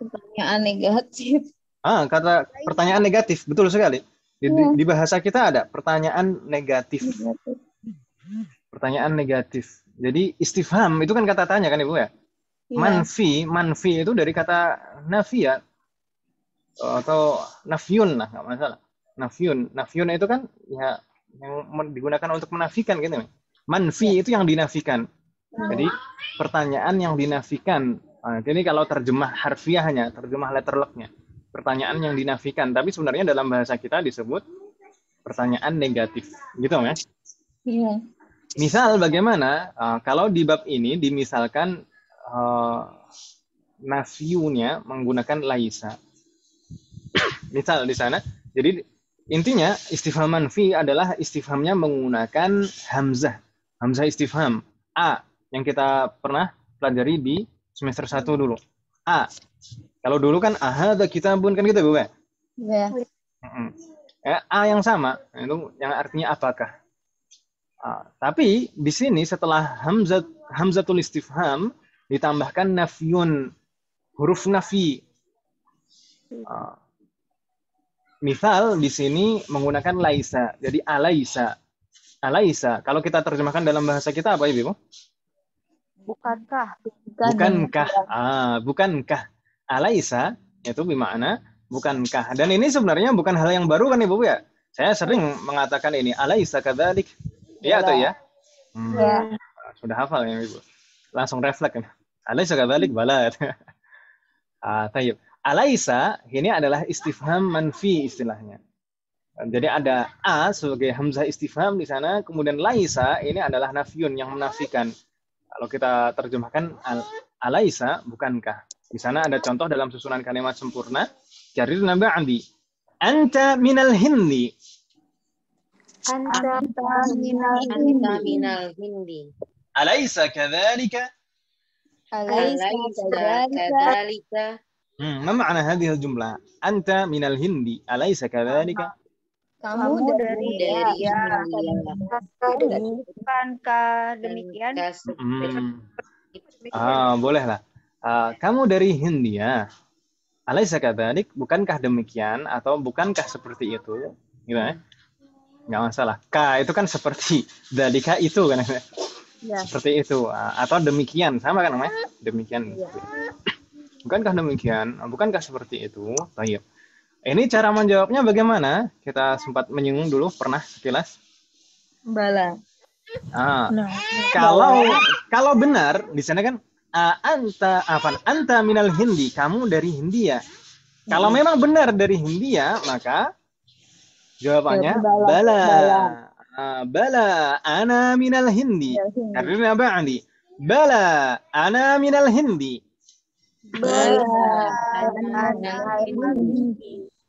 Pertanyaan negatif. Kata pertanyaan negatif, betul sekali. Di bahasa kita ada pertanyaan negatif. Pertanyaan negatif. Jadi istifham itu kan kata tanya kan Ibu ya? Manfi itu dari kata nafiyah atau nafyun lah, nggak masalah. Nafyun itu kan ya yang digunakan untuk menafikan gitu. Manfi itu yang dinafikan. Jadi pertanyaan yang dinafikan. Jadi kalau terjemah harfiahnya, terjemah letterlocknya, pertanyaan yang dinafikan. Tapi sebenarnya dalam bahasa kita disebut pertanyaan negatif, gitu ya? Iya. Misal bagaimana kalau di bab ini dimisalkan nafiyunya menggunakan laisa. Misal di sana, jadi intinya istifham manfi adalah istifhamnya menggunakan hamzah istifham a yang kita pernah pelajari di semester 1 dulu. A. Kalau dulu kan ahadza kitabun kan gitu Bu ya? Iya. A yang sama itu yang artinya apakah. Tapi di sini setelah hamzatul istifham ditambahkan nafyun, huruf nafi. Misal di sini menggunakan laisa, jadi alaisa. Alaisa, kalau kita terjemahkan dalam bahasa kita apa Ibu? Bukankah? Bukankah. Alaisa itu bermakna bukankah. Dan ini sebenarnya bukan hal yang baru kan Ibu ya? Saya sering mengatakan ini, alaisa kadzalik. Iya atau ya? Sudah hafal ya Ibu. Langsung refleks kan. Alaisa kadzalik bala. Tayyib. Alaisa ini adalah istifham manfi istilahnya. Jadi ada a sebagai hamzah istifham di sana, kemudian laisa ini adalah nafyun yang menafikan. Kalau kita terjemahkan alaisa bukankah. Di sana ada contoh dalam susunan kalimat sempurna. Jarirna ba'di. Anta minal hindi. Anta minal hindi. Alaisa kadzalika. Alaisa kadzalika. ما معنى هذه الجملة؟ أنت من الهند أليس كذلك؟ Kamu dari India. Bukankah demikian? Bolehlah. Kamu dari Hindia. Alaysa kadzalik? Bukankah demikian atau bukankah seperti itu? Gitu ya. Enggak masalah. Ka itu kan seperti, dalika itu kan. Ya. Seperti itu atau demikian sama kan namanya? Demikian. Ya. Bukankah demikian? Bukankah seperti itu? Baik. Ini cara menjawabnya bagaimana? Kita sempat menyinggung dulu, pernah sekilas. Bala. Kalau benar di sana kan anta minal hindi, kamu dari Hindia. Kalau memang benar dari Hindia, maka jawabannya bala. Bala ana minal hindi. Karena ba'di. Bala ana minal hindi.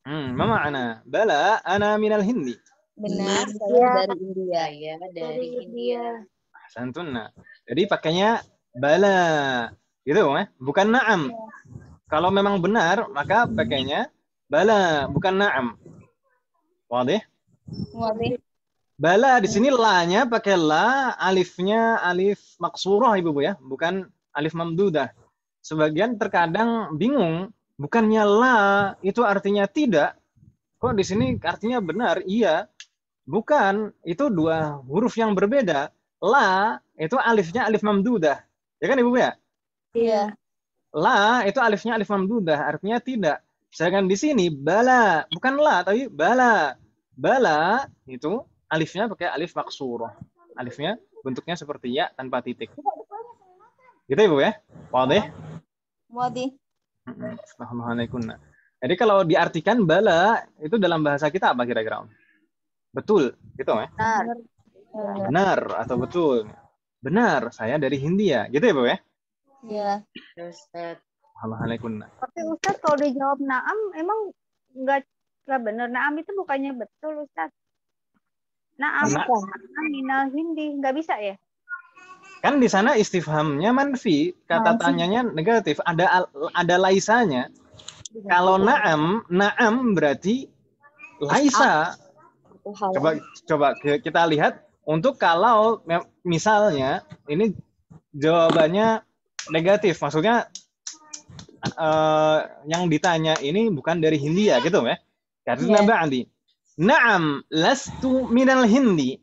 Ma ma'ana? Bala ana minal hindi. Benar, saya dari India. Saya dari India. Santunna. Jadi pakainya bala. Gitu ya? Bukan na'am. Kalau memang benar, maka pakainya bala, bukan na'am. Wadih? Wadih. Bala di sini la-nya pakai la, alifnya alif maksurah Ibu ya, bukan alif mamdudah. Sebagian terkadang bingung, bukannya la itu artinya tidak, kok di sini artinya benar? Iya, bukan, itu dua huruf yang berbeda. La itu alifnya alif mamdudah, ya kan Ibu ya? Iya. La itu alifnya alif mamdudah, artinya tidak. Sedangkan di sini bala, bukan la tapi bala. Bala itu alifnya pakai alif maksurah. Alifnya bentuknya seperti ya tanpa titik. Gitu Ibu ya? Wadih? Wadih. Jadi kalau diartikan bala itu dalam bahasa kita apa kira-kira? Betul, gitu ya? Benar atau betul? Benar, saya dari Hindia. Gitu ya, Bu ya? Iya. Ustaz. Tapi Ustaz kalau dijawab na'am emang enggak benar. Na'am itu bukannya betul Ustaz. Na'am minal hindi enggak bisa ya? Kan di sana istifhamnya manfi, kata tanyanya negatif, ada laisanya. Kalau na'am berarti laisa. Coba kita lihat untuk kalau misalnya ini jawabannya negatif, maksudnya yang ditanya ini bukan dari Hindia gitu ya. Karena ba'di. Na'am, lastu minal Hindi.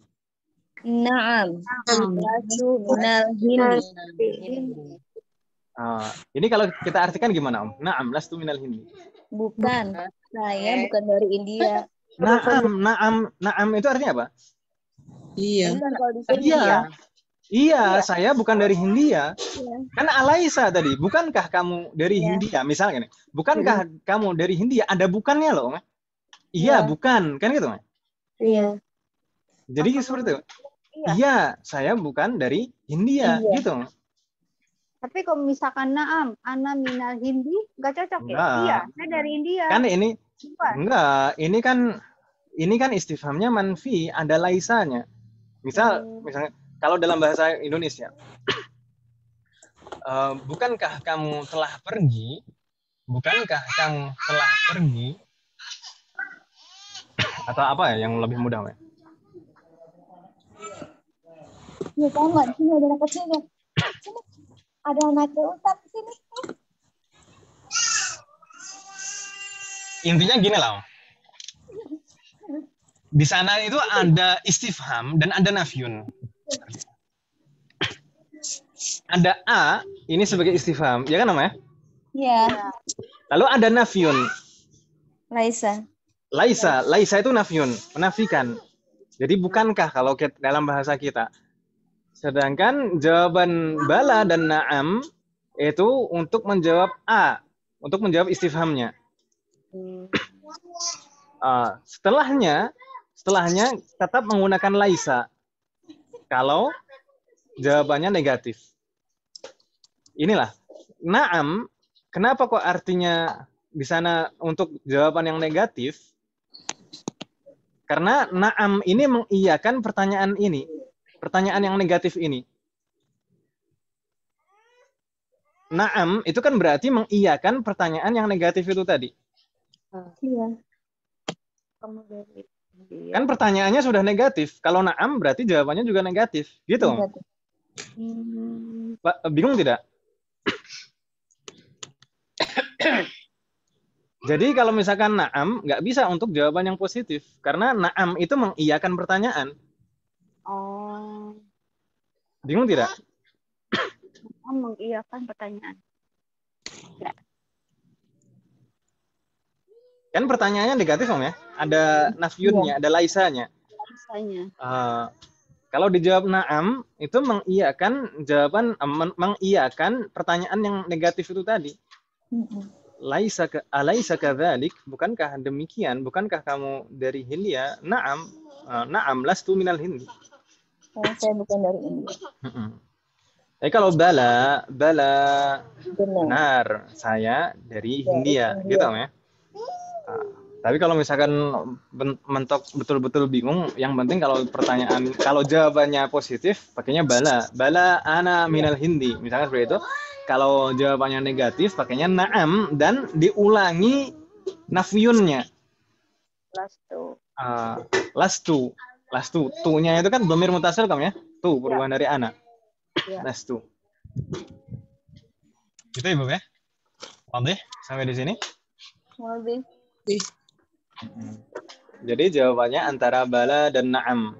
Naam. Lastu minal Hindi. Ini kalau kita artikan gimana, Om? Na'am, lastu minal Hindi. Bukan. Saya bukan dari India. Na'am itu artinya apa? Iya. Bukan kalau di sini ya. Iya, saya bukan dari Hindia. Kan Alaisa tadi, bukankah kamu dari Hindia? Misalnya nih, bukankah kamu dari Hindia? Ada bukannya loh. Iya, bukan. Kan gitu, Iya. Jadi seperti itu. Iya, saya bukan dari Hindia, gitu. Tapi kalau misalkan naam, ana minal Hindi, nggak cocok ya? Iya, saya dari India. Kan ini, enggak, ini kan istifhamnya manfi, ada laisanya. Misalnya, kalau dalam bahasa Indonesia, bukankah kamu telah pergi? Bukankah kamu telah pergi? Atau apa ya yang lebih mudah, ya? Ya, tahu nggak? Sini ada anak kecil ya. Sini. Ada anak Ustaz di sini. Intinya gini lah, Om. Di sana itu ada istifham dan ada nafyun. Ada a, ini sebagai istifham, ya kan namanya? Iya. Lalu ada nafyun. Laisa itu nafyun, menafikan. Jadi bukankah kalau dalam bahasa kita. Sedangkan jawaban bala dan na'am itu untuk menjawab a, untuk menjawab istifhamnya. Setelahnya tetap menggunakan laisa. Kalau jawabannya negatif. Inilah, na'am, kenapa kok artinya di sana untuk jawaban yang negatif? Karena na'am ini mengiyakan pertanyaan ini. Pertanyaan yang negatif ini. Na'am itu kan berarti mengiyakan pertanyaan yang negatif itu tadi. Iya. Kan pertanyaannya sudah negatif. Kalau na'am berarti jawabannya juga negatif. Gitu. Bingung tidak? Jadi kalau misalkan na'am nggak bisa untuk jawaban yang positif. Karena na'am itu mengiyakan pertanyaan. Bingung tidak? Mengiyakan pertanyaan. Ya. Kan pertanyaannya negatif, Om ya? Ada nafyunnya, ada laisanya. Kalau dijawab na'am, itu mengiyakan jawaban, mengiyakan pertanyaan yang negatif itu tadi. Alaisa kadzalik, bukankah demikian? Bukankah kamu dari Hindia? Na'am, lastu minal Hindi. Saya bukan dari India. Kalau bala benar, saya dari Hindia, gitu ya. Tapi kalau misalkan mentok betul-betul bingung, yang penting kalau jawabannya positif, pakainya bala ana minal Hindi, misalnya seperti itu. Kalau jawabannya negatif, pakainya na'am dan diulangi nafyunnya. Lastu, tu-nya itu kan dhamir mutasil kamu ya, tu perubahan dari ana. Lastu. Gitu ya, Bu ya. Oke, sampai di sini. Jadi jawabannya antara bala dan na'am.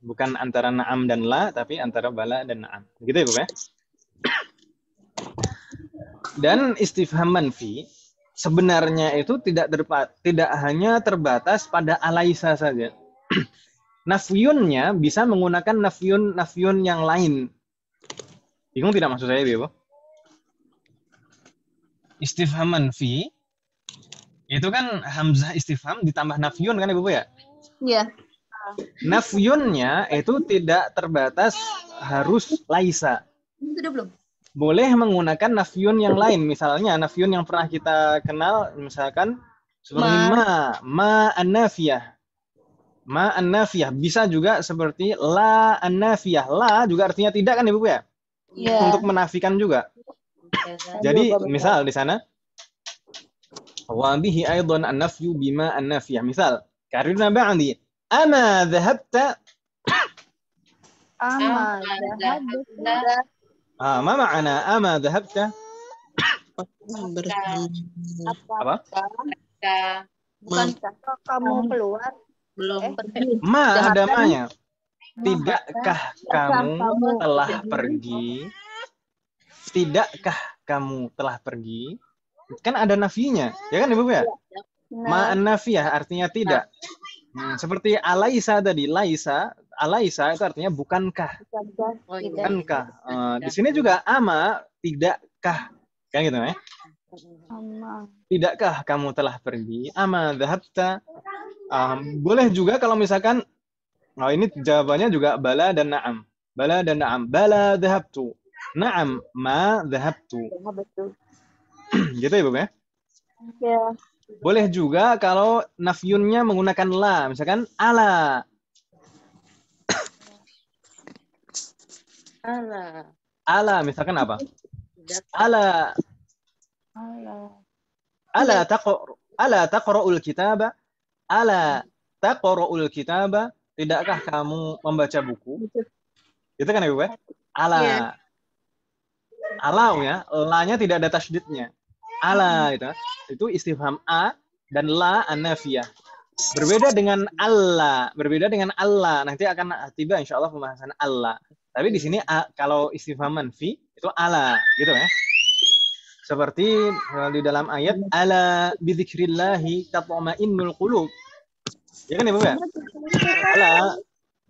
Bukan antara na'am dan la, tapi antara bala dan na'am. Gitu ya, Bu ya. Dan istifham manfi sebenarnya itu tidak hanya terbatas pada alaisa saja. Nafyunnya bisa menggunakan nafyun yang lain. Bingung tidak maksud saya, Bu? Istifham manfi itu kan hamzah istifham ditambah nafyun kan, Ibu ya? Iya. Nafyunnya itu tidak terbatas harus laisa. Sudah belum? Boleh menggunakan nafyun yang lain. Misalnya nafyun yang pernah kita kenal, misalkan seperti ma an-nafiyah. Ma an-nafiyah bisa juga seperti la an-nafiyah. La juga artinya tidak kan, Ibu ya? Iya. Untuk menafikan juga. Jadi misal di sana wa bihi aidan an-nafyu bima an-nafiyah. Misal, karena ba'di ama dhahabta Ma ma'ana ama dhahabta? Apakah bersama? Apa? Bukankah kamu keluar? Belum. Pergi. Ma ada ma-nya. Ma. Tidakkah kamu telah pergi? Tidakkah kamu telah pergi? Kan ada nafinya, ya kan Ibu ya? Ma'an nafiyah artinya tidak. Seperti alaisa tadi, laisa, alaisa itu artinya bukankah. Bukankah. Di sini juga ama, tidakkah. Kan gitu ya? Tidakkah kamu telah pergi? Ama dhahabta. Boleh juga kalau misalkan ini jawabannya juga bala dan na'am. Bala dan na'am. Bala dhahabtu. Na'am ma dhahabtu. Betul. Gitu ya, Bu ya? Ya. Boleh juga kalau nafyunnya menggunakan la, misalkan ala. Ala misalkan apa? Ala taqra'ul kitaba? Ala taqra'ul kitaba? Tidakkah kamu membaca buku? Itu kan ya, Bu ya? Ala. Ala ya, la-nya tidak ada tasydidnya. Ala itu istifham a dan la an-nafiyah. Berbeda dengan Allah, nanti akan tiba insyaallah pembahasan Allah. Tapi di sini kalau istifham manfi itu ala gitu ya. Seperti di dalam ayat ala bidzikrillahi tatma'innul qulub. Ya kan Ibu ya? Ala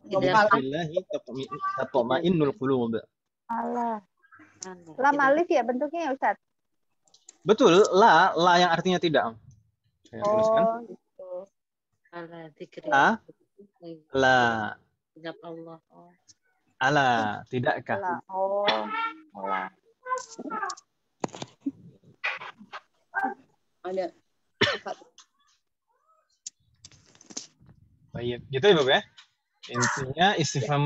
bidzikrillahi tatma'innul qulub. Allah. Lam alif ya bentuknya ya Ustaz? Betul, la yang artinya tidak. Saya tuliskan. Gitu. La. Allah. Ala, tidakkah? Allah. Ada. Baik, gitu ya, Bapak ya. Intinya istifham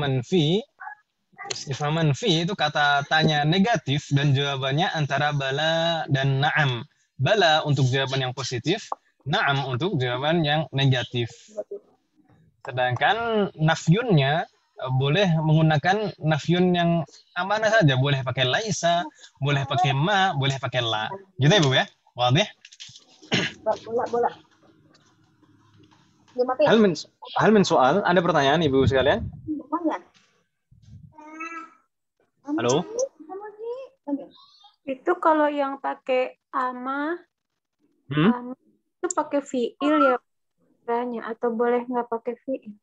manfi itu kata tanya negatif dan jawabannya antara bala dan na'am. Bala untuk jawaban yang positif, na'am untuk jawaban yang negatif. Sedangkan nafyunnya boleh menggunakan nafyun yang mana saja. Boleh pakai laisa, boleh pakai ma, boleh pakai la. Gitu ya, Bu ya? Wadih? Bola. Hal min soal, ada pertanyaan Ibu sekalian? Halo? Itu kalau yang pakai ama itu pakai fiil ya caranya atau boleh nggak pakai fiil?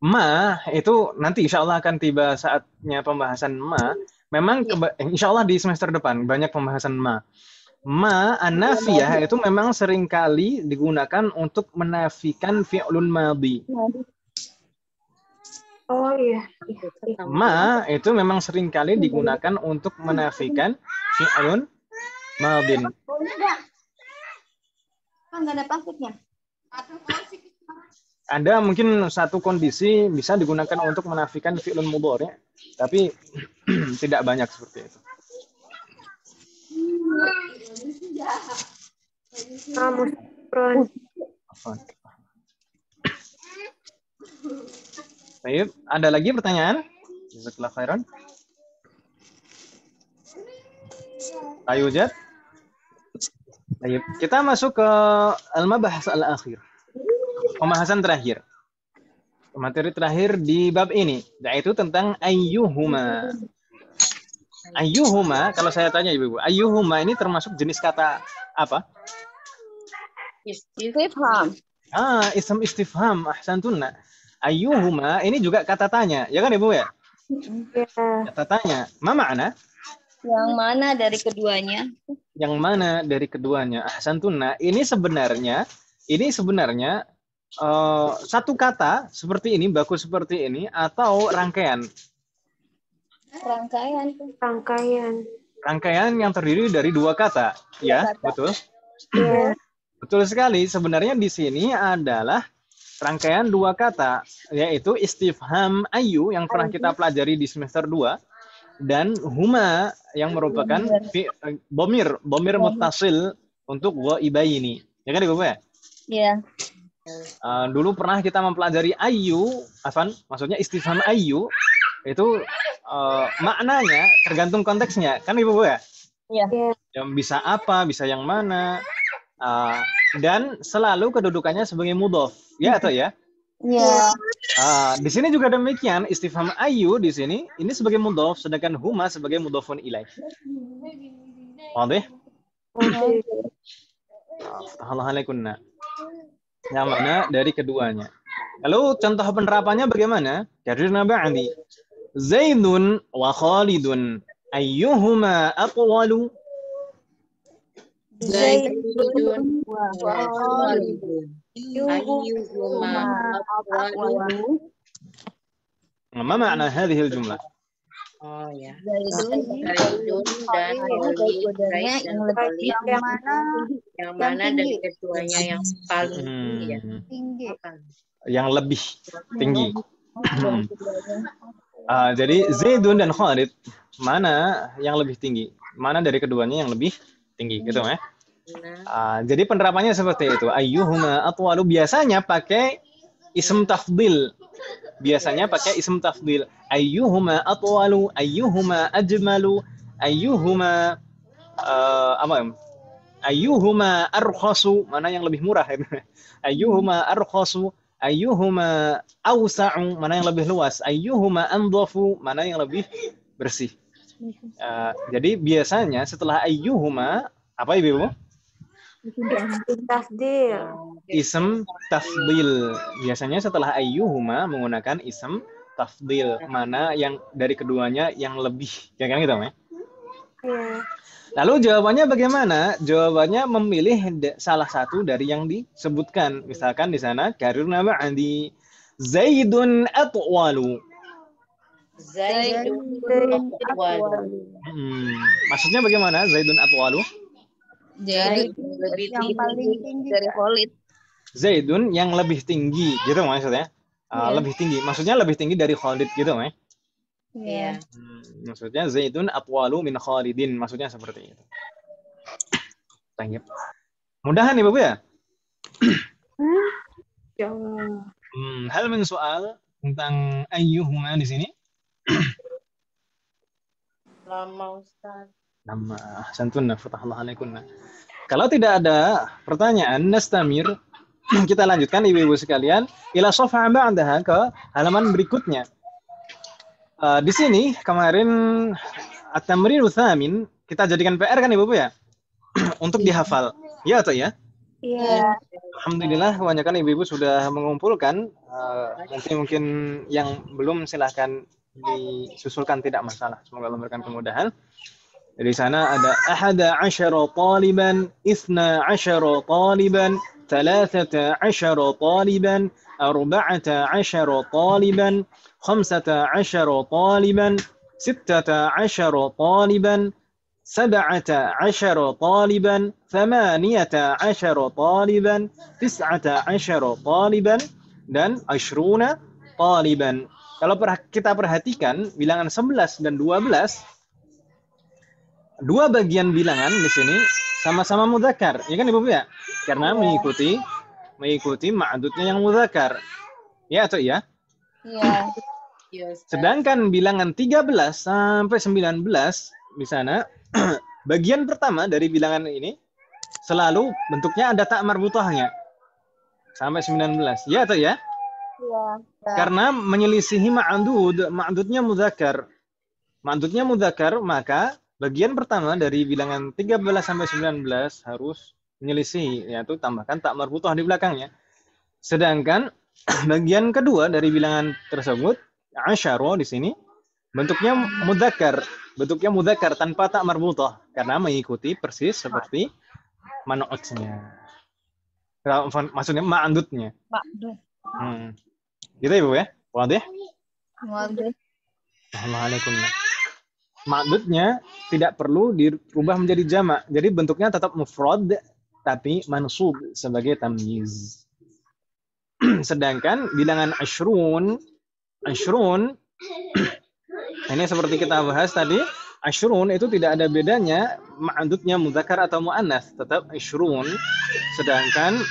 Ma itu nanti insya Allah akan tiba saatnya pembahasan ma. Memang insya Allah di semester depan banyak pembahasan ma. Ma an-nafiyah itu memang seringkali digunakan untuk menafikan fi'lun madhi. Oh iya. Ma itu memang seringkali digunakan untuk menafikan fi'lun madhin. Kan nggak ada plastiknya. Ada mungkin satu kondisi bisa digunakan untuk menafikan fi'lun mudhari', tapi tidak banyak seperti itu. Baik, ada lagi pertanyaan? Jazakallahu khairan. Ayo, Jad. Baik, kita masuk ke al-mabahas al-akhir. Pembahasan terakhir. Materi terakhir di bab ini, yaitu tentang ayyuhuma. Ayyuhuma, kalau saya tanya Ibu, ayyuhuma ini termasuk jenis kata apa? Istifham. Ism istifham, ahsantunna. Ayyuhuma ini juga kata tanya, ya kan Ibu ya? Kata tanya. Ma ma'na? Yang mana dari keduanya? Yang mana dari keduanya? Ahsantunna. Ini sebenarnya satu kata seperti ini, baku seperti ini, atau rangkaian? Rangkaian yang terdiri dari dua kata, ya, betul? Iya. Betul sekali. Sebenarnya di sini adalah rangkaian dua kata, yaitu istifham ayyu yang pernah kita pelajari di semester 2 dan huma yang merupakan bomir muttasil untuk ghaibaini. Ya kan Ibu ya? Iya. Dulu pernah kita mempelajari ayyu, maksudnya istifham ayyu itu maknanya tergantung konteksnya, kan Ibu ya? Iya. Yang bisa apa, bisa yang mana. Dan selalu kedudukannya sebagai mudhof. Ya atau ya? Iya. Di sini juga demikian, istifham ayu di sini ini sebagai mudhof, sedangkan huma sebagai mudhofun ilaih. Wadih? Alhamdulillah. Yang mana dari keduanya. Lalu contoh penerapannya bagaimana? Karirna ba'di. Zaidun wa Khalidun ayyuhuma aqwalu? Zaidun wa Khalidun ayyuhuma afdalu. Ma makna hadhihi al-jumlah? Oh ya. Zaidun dan Khalidnya yang mana dari keduanya yang paling tinggi ya? Tinggi. Yang lebih tinggi. Jadi Zaidun dan Khalid, mana yang lebih tinggi? Mana dari keduanya yang lebih tinggi, gitu ya? Jadi penerapannya seperti itu. Ayyuhuma atwalu, biasanya pakai ism tafdil. Biasanya pakai ism tafdil. Ayyuhuma atwalu, ayyuhuma ajmalu, ayyuhuma ayyuhuma arkhasu, mana yang lebih murah? Ayyuhuma arkhasu, ayyuhuma awsa'u, mana yang lebih luas? Ayyuhuma andhafu, mana yang lebih bersih? Jadi biasanya setelah ayyuhuma apa Ibu? Tafdil. Ism tafdil. Biasanya setelah ayyuhuma menggunakan ism tafdil, mana yang dari keduanya yang lebih. Ya kan gitu, ya? Lalu jawabannya bagaimana? Jawabannya memilih salah satu dari yang disebutkan. Misalkan di sana karirna ba'di Zaidun atwalu. Zaidun atwalu. Maksudnya bagaimana Zaidun atwalu? Jadi yang paling tinggi dari Khalid. Zaidun yang lebih tinggi, gitu maksudnya. Lebih tinggi. Maksudnya lebih tinggi dari Khalid, gitu, ya? Iya. Maksudnya Zaidun atwalu min Khalidin, maksudnya seperti itu. Tangkap. Mudahan nih Bapak ya? Jauh. Hal min soal tentang ayyuhuma di sini? Lama Ustaz. Nama santunna fatahallahu alaikunna. Kalau tidak ada pertanyaan, nastamir, kita lanjutkan ibu-ibu sekalian ila safha ba'daha, ke halaman berikutnya. Di sini kemarin at-tamrinu tsamin kita jadikan PR kan Ibu ya? Untuk dihafal. Ya atau ya? Iya. Alhamdulillah kebanyakan ibu-ibu sudah mengumpulkan. Mungkin yang belum silahkan disusulkan, tidak masalah. Semoga Allah memberikan kemudahan. Di sana ada 11 taliban, 12 taliban, 13 taliban, 14 taliban, 15 taliban, 16 taliban, 17 taliban, 18 taliban, 19 taliban, dan 20 taliban. Kalau kita perhatikan bilangan 11 dan 12, dua bagian bilangan di sini sama-sama mudzakkar, ya kan Ibu ya? Karena mengikuti ma'dudnya yang mudzakkar. Ya atau ya? Iya. Sedangkan bilangan 13 sampai 19 di sana bagian pertama dari bilangan ini selalu bentuknya ada ta marbutahnya sampai 19. Ya atau ya? Iya. Karena menyelisihi ma'dudnya mudzakkar. Ma'dudnya mudzakkar, maka bagian pertama dari bilangan 13 sampai 19 harus menyelisih, yaitu tambahkan ta marbutah di belakangnya. Sedangkan bagian kedua dari bilangan tersebut, asyara di sini bentuknya mudzakkar tanpa ta marbutah karena mengikuti persis seperti man'utnya. Maksudnya ma'dudnya. Gitu Ibu ya? Wadih? Wadih. Assalamualaikum. Ma'dudnya tidak perlu dirubah menjadi jamak. Jadi bentuknya tetap mufrad tapi mansub sebagai tamyiz. Sedangkan bilangan ashrun ini seperti kita bahas tadi, ashrun itu tidak ada bedanya ma'dudnya mudzakkar atau muannats, tetap ashrun. Sedangkan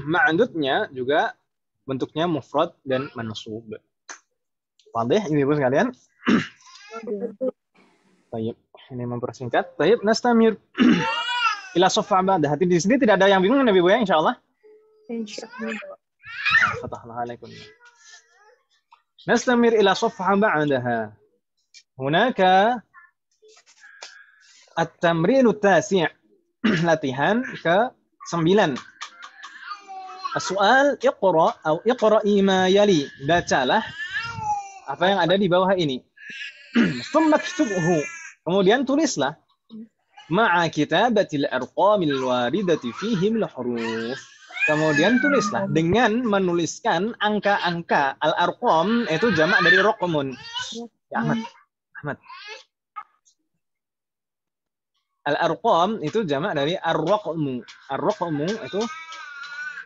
ma'dudnya juga bentuknya mufrad dan mansub. Wadih Ibu sekalian? Baik. Ini mempersingkat. Baik, nastamir ila safha ba'da. Hati di sini tidak ada yang bingung Nabi Bu ya, insyaallah. Insyaallah. Fatahna alaikum. Nastamir ila safha ba'daha. Hunaka at-tamrin at-tasi'. Latihan ke-9. Soal iqra atau iqra'i ma yali. Bacalah apa yang ada di bawah ini. Tsumma ktubhu. Kemudian tulislah ma'a kitabatil arqamil waridati fihim al-huruf. Kemudian tulislah dengan menuliskan angka-angka. Al-arqam itu jamak dari raqmun. Ya, Ahmad. Al-arqam itu jamak dari ar-raqmu. Ar-raqmu itu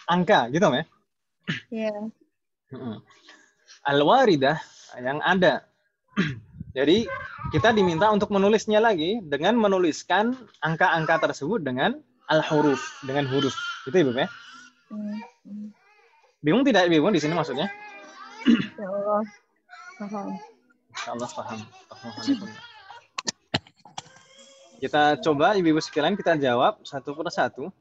angka, gitu ya? Iya. Al-waridah yang ada. Jadi kita diminta untuk menulisnya lagi dengan menuliskan angka-angka tersebut dengan al-huruf, dengan huruf. Gitu Ibu ya? Bingung tidak Ibu di sini maksudnya? Ya Allah. Paham. Insyaallah paham. Kita coba Ibu sekalian kita jawab satu persatu.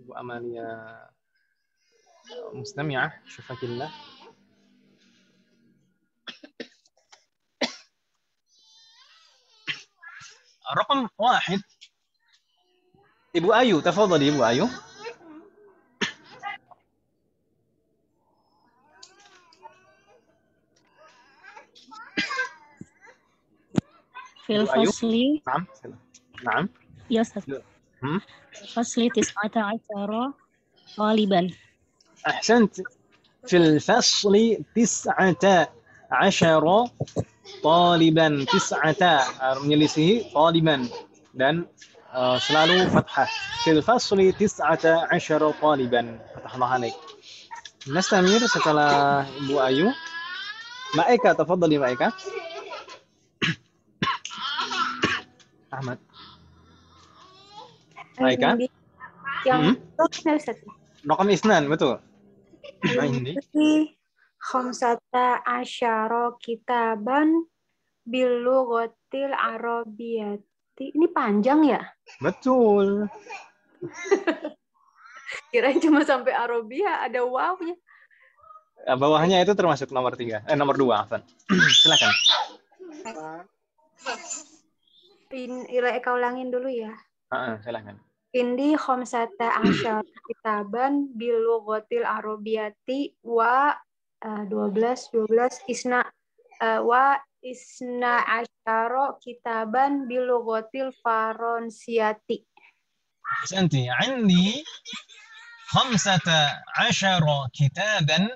Ibu Amalia Mustami'ah, syufakillah. رقم 1. Ibu Ayu, tafadhali Ibu Ayu. في الفصل نعم يا أستاذ في الفصل 19 طالبا. أحسنت. في الفصل 19 طالبا. 9 menyelisihi طالبا dan selalu fathah. في الفصل 19 طالبا. Fathah alaik. Nastamir setelah Ibu Ayu. Mbak Eka, tafadhali Mbak Eka. Ahmad. Aika? Yang Raqam isnan, betul. Nah, ini. Khamsata asyara kitaban bilughatil arabiyyati. Ini panjang ya? Betul. Kirain cuma sampai Arabia, ada wawnya. Bawahnya itu termasuk nomor 3. Nomor 2, Afan. Silakan. Eka ulangin dulu ya. Silakan. Indi khamsata asyara kitaban bilughatil arabiyyati wa 12 isna wa isna asyara kitaban bilughatil faransiyati. Ahsanti. Indi 15 kitaban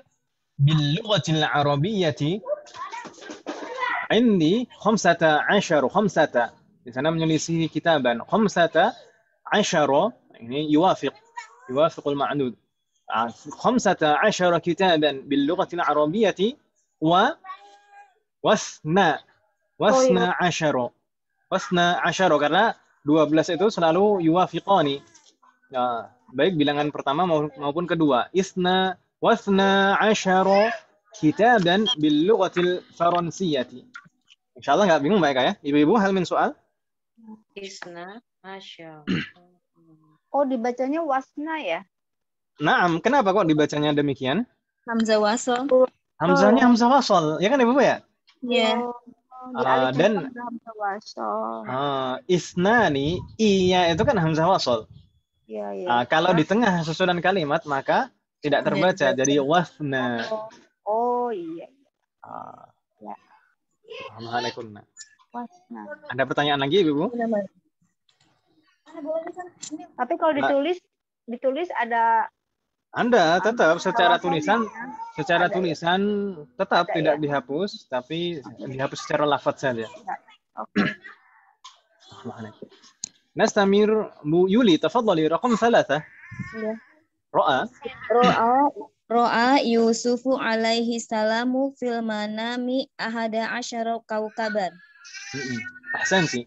bilughatil arabiyyati. Indi 15 di sana menyelisihi kitaban 15 ini yuwafiq al-ma'dud 15 kitaban bil lughati al-arabiyyati wa wasna 12 karena 12 itu selalu yuwafiqani. Nah, baik bilangan pertama maupun kedua. Isna wasna 10 kitaban bil lughati al-faransiyyati. Insyaallah enggak bingung Mbak Eka ya? Ibu-ibu hal min soal? Isna, masya. Oh, dibacanya wasna ya? Naam, kenapa kok dibacanya demikian? Hamzah wasol. Hamzahnya hamzah wasol, ya kan Ibu ya? Iya. Dan hamzah wasol. Isnani, iya itu kan hamzah wasol. Iya. Kalau di tengah susunan kalimat maka tidak terbaca, jadi wasna. Oh iya. Ya. Assalamualaikum. Wasna. Ada pertanyaan lagi Ibu? Tapi kalau ditulis ada tetap secara tulisan tetap tidak dihapus, tapi dihapus secara lafaz saja. Oke. Nastamir Bu Yuli, tafadhali raqam 3. Iya. Ro'a Yusufu alaihi salamu fil manami ahada asyara kaukaban. Ahsanti.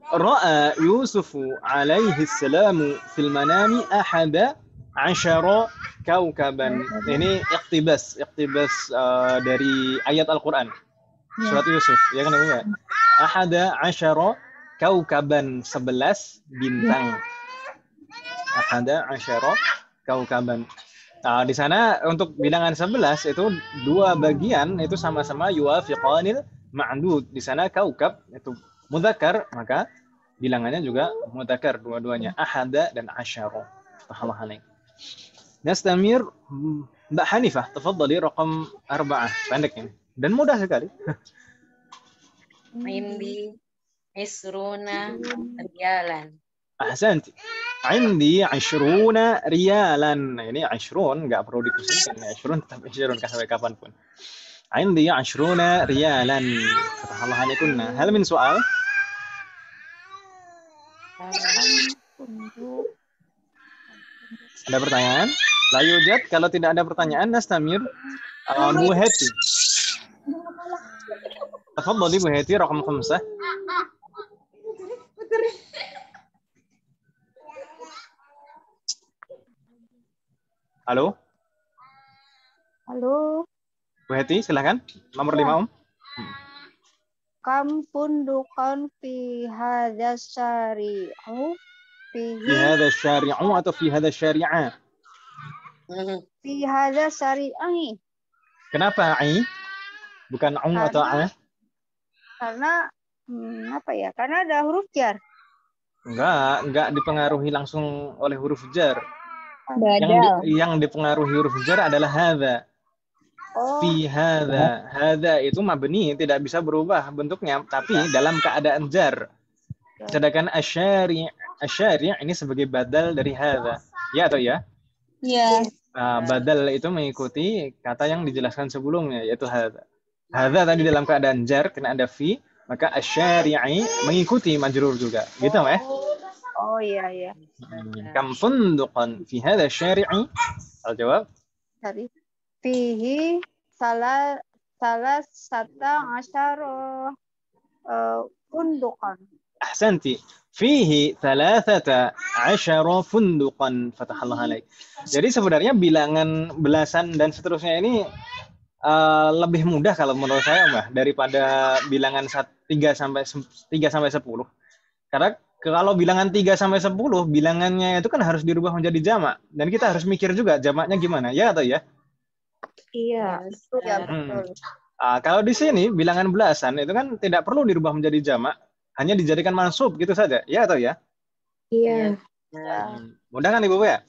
Ra'a Yusufu alaihi salamu fil manami ahada asyara kaukaban. Ini iqtibas dari ayat Al-Qur'an. Surat Yusuf, ya kan Ibu ya? Ahada asyara kaukaban, 11 bintang. Ahada asyara kaukaban. Nah, di sana untuk bilangan 11 itu dua bagian itu sama-sama yuwafiqanil ma'dud. Di sana kaukab itu mudzakkar, maka bilangannya juga mudzakkar dua-duanya. Ahada dan asyara. Alhamdulillah. Nastamir, Mbak Hanifah, tafadhali raqam 4. Pendek ini. Dan mudah sekali. Indi isruna riyalan. Ahsanti. Indi 20 riyalan. Nah, ini 20 enggak perlu dipusingkan. 20 tetap 20 sampai kapanpun. Indi 20 riyalan. Fatahallah alaikunna. Hal min soal? Ada pertanyaan? La yujad. Kalau tidak ada pertanyaan, nastamir. Bu Heti. Tafadhali Bu Heti, raqam 5. Halo? Halo. Bu Heti, silakan. Nomor 5, Kam fundukan fi hadha syari'u Fi hadha syari'u atau fi hadha syari'a? fi hadha syari'i. Kenapa ai? Bukan atau a? Karena apa ya? Karena ada huruf jar. Enggak dipengaruhi langsung oleh huruf jar. Yang dipengaruhi huruf jar adalah hadza. Fi hadza. Hadza itu mabni, tidak bisa berubah bentuknya, tapi dalam keadaan jar. Sedangkan asyari' ini sebagai badal dari hadza. Ya atau ya? Ya. Badal itu mengikuti kata yang dijelaskan sebelumnya, yaitu hadza. Hadza tadi dalam keadaan jar karena ada fi, maka asyari'i mengikuti majrur juga. Gitu, Oh iya. Kam funduqan fi hadha syari'i? Al-jawab? Tadi fihi salasata asyara fundukan. Ahsanti. Fihi 13 funduqan. Fatahallah alaik. Jadi sebenarnya bilangan belasan dan seterusnya ini lebih mudah kalau menurut saya, Mbak, daripada bilangan 3 sampai 10. Karena kalau bilangan 3 sampai 10, bilangannya itu kan harus dirubah menjadi jamak, dan kita harus mikir juga jamaknya gimana, ya atau ya? Iya. Betul. Kalau di sini bilangan belasan itu kan tidak perlu dirubah menjadi jamak, hanya dijadikan mansub gitu saja, ya atau ya? Iya. Mudah kan Ibu ya?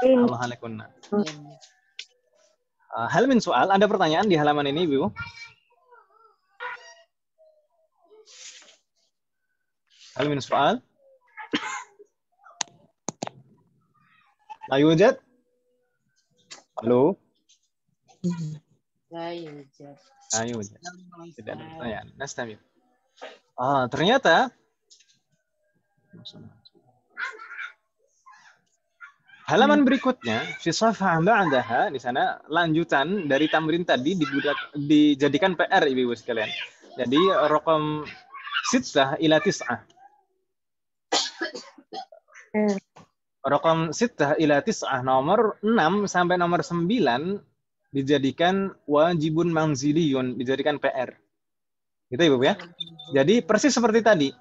Alhamdulillah. Hal min soal, ada pertanyaan di halaman ini, Ibu? Hal min soal? La yujad? Halo? La yujad. La yujad. Tidak ada pertanyaan. Nastamir. Ternyata halaman berikutnya, fi safhah ba'daha, di sana lanjutan dari tamrin tadi dijadikan PR, Ibu sekalian. Jadi raqam 6 ila 9. Raqam 6 ila 9, nomor 6 sampai nomor 9 dijadikan wajibun manziliyun, dijadikan PR. Gitu Ibu ya. Jadi persis seperti tadi.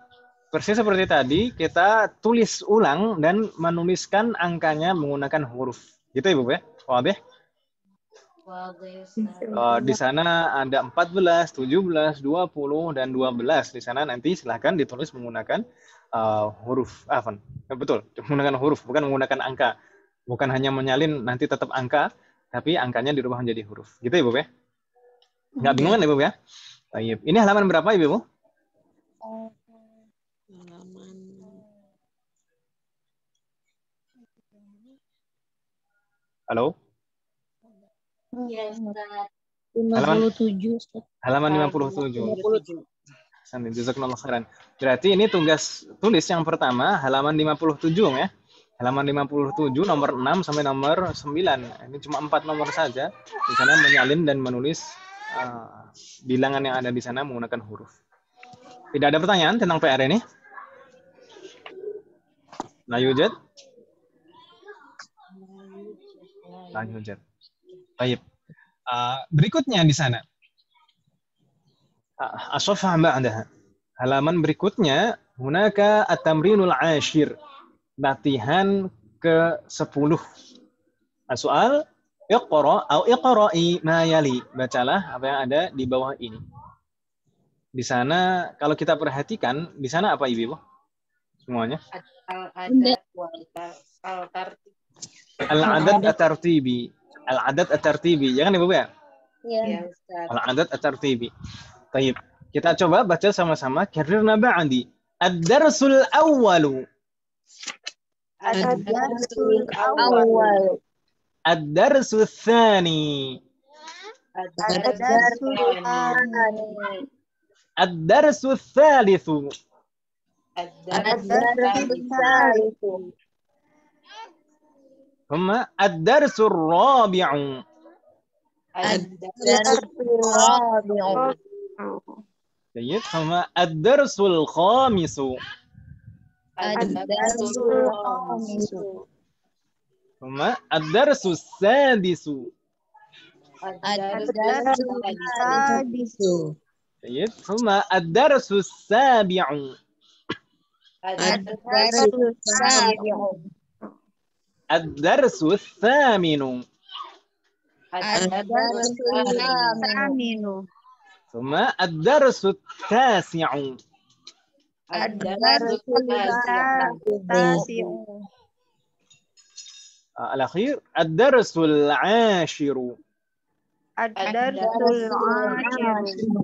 Kita tulis ulang dan menuliskan angkanya menggunakan huruf. Gitu Ibu ya. Wadih? Di sana ada 14, 17, 20 dan 12. Di sana nanti silahkan ditulis menggunakan huruf. Betul, menggunakan huruf, bukan menggunakan angka. Bukan hanya menyalin nanti tetap angka, tapi angkanya dirubah menjadi huruf. Gitu Ibu ya. Nggak bingung kan Ibu ya? Ini halaman berapa Ibu? Halo? Yes, 57. Halaman 57. Jazakumullah khairan. Berarti ini tugas tulis yang pertama halaman 57 ya. Halaman 57 nomor 6 sampai nomor 9. Ini cuma 4 nomor saja. Di sana menyalin dan menulis bilangan yang ada di sana menggunakan huruf. Tidak ada pertanyaan tentang PR ini? La yujad? La yujad. Baik. Berikutnya di sana. As-safhah ba'daha. halaman berikutnya, hunaka at-tamrinul ashir. Latihan ke-10. Soal iqra atau iqra'i ma yali. Bacalah apa yang ada di bawah ini. Di sana kalau kita perhatikan, di sana apa Ibu? Semuanya? Al-adat al-tartib. Al-adat at-tartibi. Al-adat at-tartibi. Ya kan Ibu ya? Ya, Ustaz. Al-adat at-tartibi. Baik. Kita coba baca sama-sama. Karirna ba'di. Ad-darsul awwalu. Ad-darsul awwal. Ad-darsul tsani. Ad-darsul tsani. Ad-darsul tsalitsu. Ad-darsul tsalitsu. ثم الدرس الرابع. Ad-darsul rabi'u. جيد. ثم الدرس الخامس. Ad-darsul khamisu. ثم الدرس السادس. Ad-darsul sadisu. جيد. ثم الدرس السابع. Ad-darsul sabi'u. الدرس الثامن. Ad-darsul thaminu. ثم الدرس التاسع. Ad-darsul tasi'u. الأخير الدرس العاشر. Ad-darsul ashiru.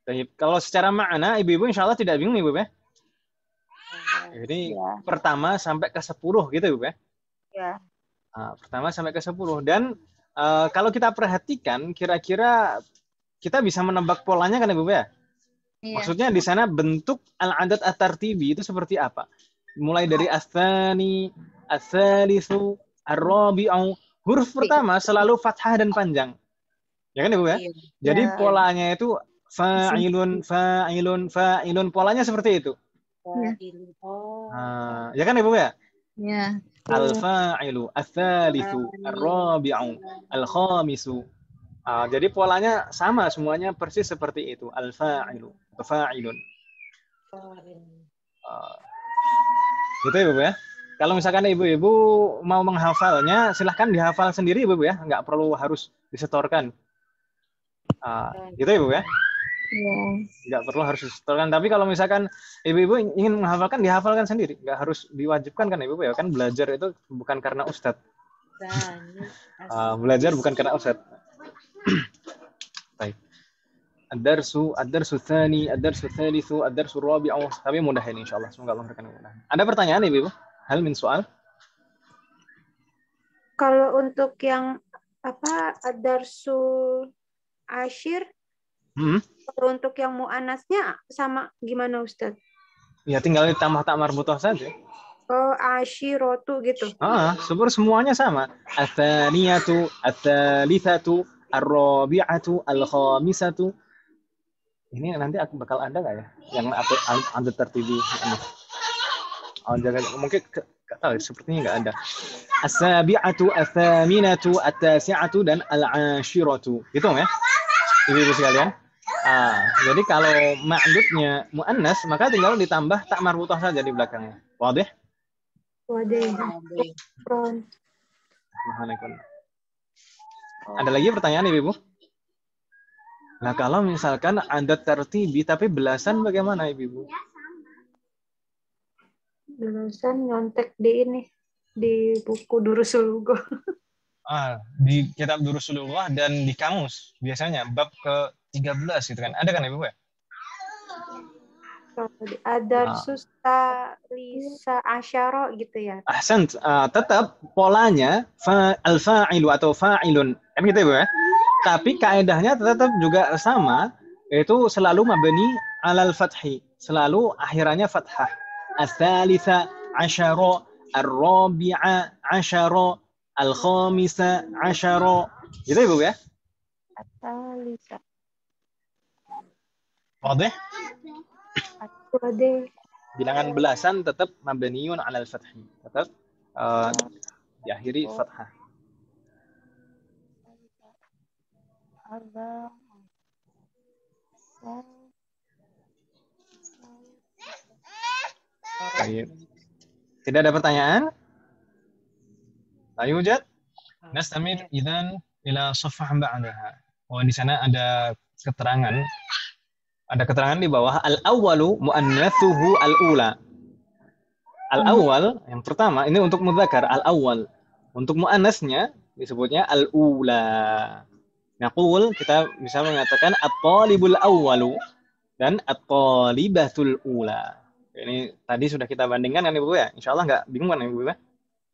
Baik. Kalau secara makna ibu-ibu insya Allah tidak bingung ibu ya. Jadi Ya. pertama sampai ke 10 gitu ibu ya. Ya. Nah, pertama sampai ke 10 dan kalau kita perhatikan kira-kira kita bisa menebak polanya kan ibu ya. Maksudnya di sana bentuk al-adat at-tartibi itu seperti apa? Mulai dari as-tsani, as-tsalitsu, ar-rabi'u. Huruf pertama selalu fathah dan panjang. Ya kan ibu ya? Jadi Ya. polanya itu fa'ilun, fa'ilun, fa'ilun. Polanya seperti itu. Ya kan ibu ya? Ya. Al-fa'ilu, al-thalithu, al-rabi'u, al-khamisu. Jadi polanya sama semuanya persis seperti itu. Al-fa'ilu, fa'ilun. Gitu ya ibu ya. Kalau misalkan ibu-ibu mau menghafalnya, silahkan dihafal sendiri ibu ya. Nggak perlu harus disetorkan. Gitu ya ibu ya. Nggak perlu harus disetorkan. Tapi kalau misalkan ibu-ibu ingin menghafalkan, dihafalkan sendiri. Nggak harus diwajibkan kan ibu ya. Kan belajar itu bukan karena ustadz. Belajar bukan karena ustadz. Baik. Ad-darsu tsani, ad-darsu tsalitsu, ad-darsu rabi'u. Tapi mudah ini insyaallah. Semoga Allah berikan mudah. Ada pertanyaan ibu? Hal min soal? Kalau untuk yang apa ad-darsul ashir, kalau untuk yang mu'anasnya sama gimana Ustaz? Ya tinggal ditambah tak marbutah saja. Oh, ashirotu gitu. Semuanya sama. Ats-tsaniyatu, ats-tsalitsatu, ar-rabi'atu, al-khamisatu. Ini nanti bakal ada nggak ya? Yang ada tertibi. Mungkin sepertinya nggak ada. As-sabi'atu, ats-tsaminatu, at-tasi'atu, dan al-ashiratu. Gitu ya? Ibu-ibu sekalian. Jadi kalau ma'dudnya mu'annas, maka tinggal ditambah tak marbutah saja di belakangnya. Wadih? Wadih. Ada lagi pertanyaan ibu? Nah kalau misalkan ada tertibi tapi belasan bagaimana ibu? Belasan nyontek di ini, di buku Durusul Lughah. Di kitab Durusul Lughah dan di kamus biasanya bab ke-13 gitu kan. Ada kan ibu ya? Ada susta lisa asyara gitu ya. Ahsan, tetap polanya al-fa'ilu atau fa'ilun. Kan gitu ibu ya? Tapi kaedahnya tetap juga sama, yaitu selalu mabni alal fathi. Selalu akhirannya fathah. Ats-tsalitsa asyara, ar-rabi'a asyara, al-khamisa asyara. Gitu ibu ya? Ats-tsalitsah. Wadih? Wadih. Bilangan belasan tetap mabniun alal fathi. Tetap diakhiri fathah. Baik. Tidak ada pertanyaan? Ayo Jad. Nastamir idzan ila safhah ba'daha. Oh, di sana ada keterangan. Ada keterangan di bawah al-awwalu muannatsuhu al-ula. Al-awwal yang pertama ini untuk mudzakkar al-awwal. Untuk muannasnya disebutnya al-ula. Naqul kita bisa mengatakan at-talibul awwalu dan at-talibatul ula. Ini tadi sudah kita bandingkan kan Ibu ya? Insyaallah nggak bingung kan Ibu ya?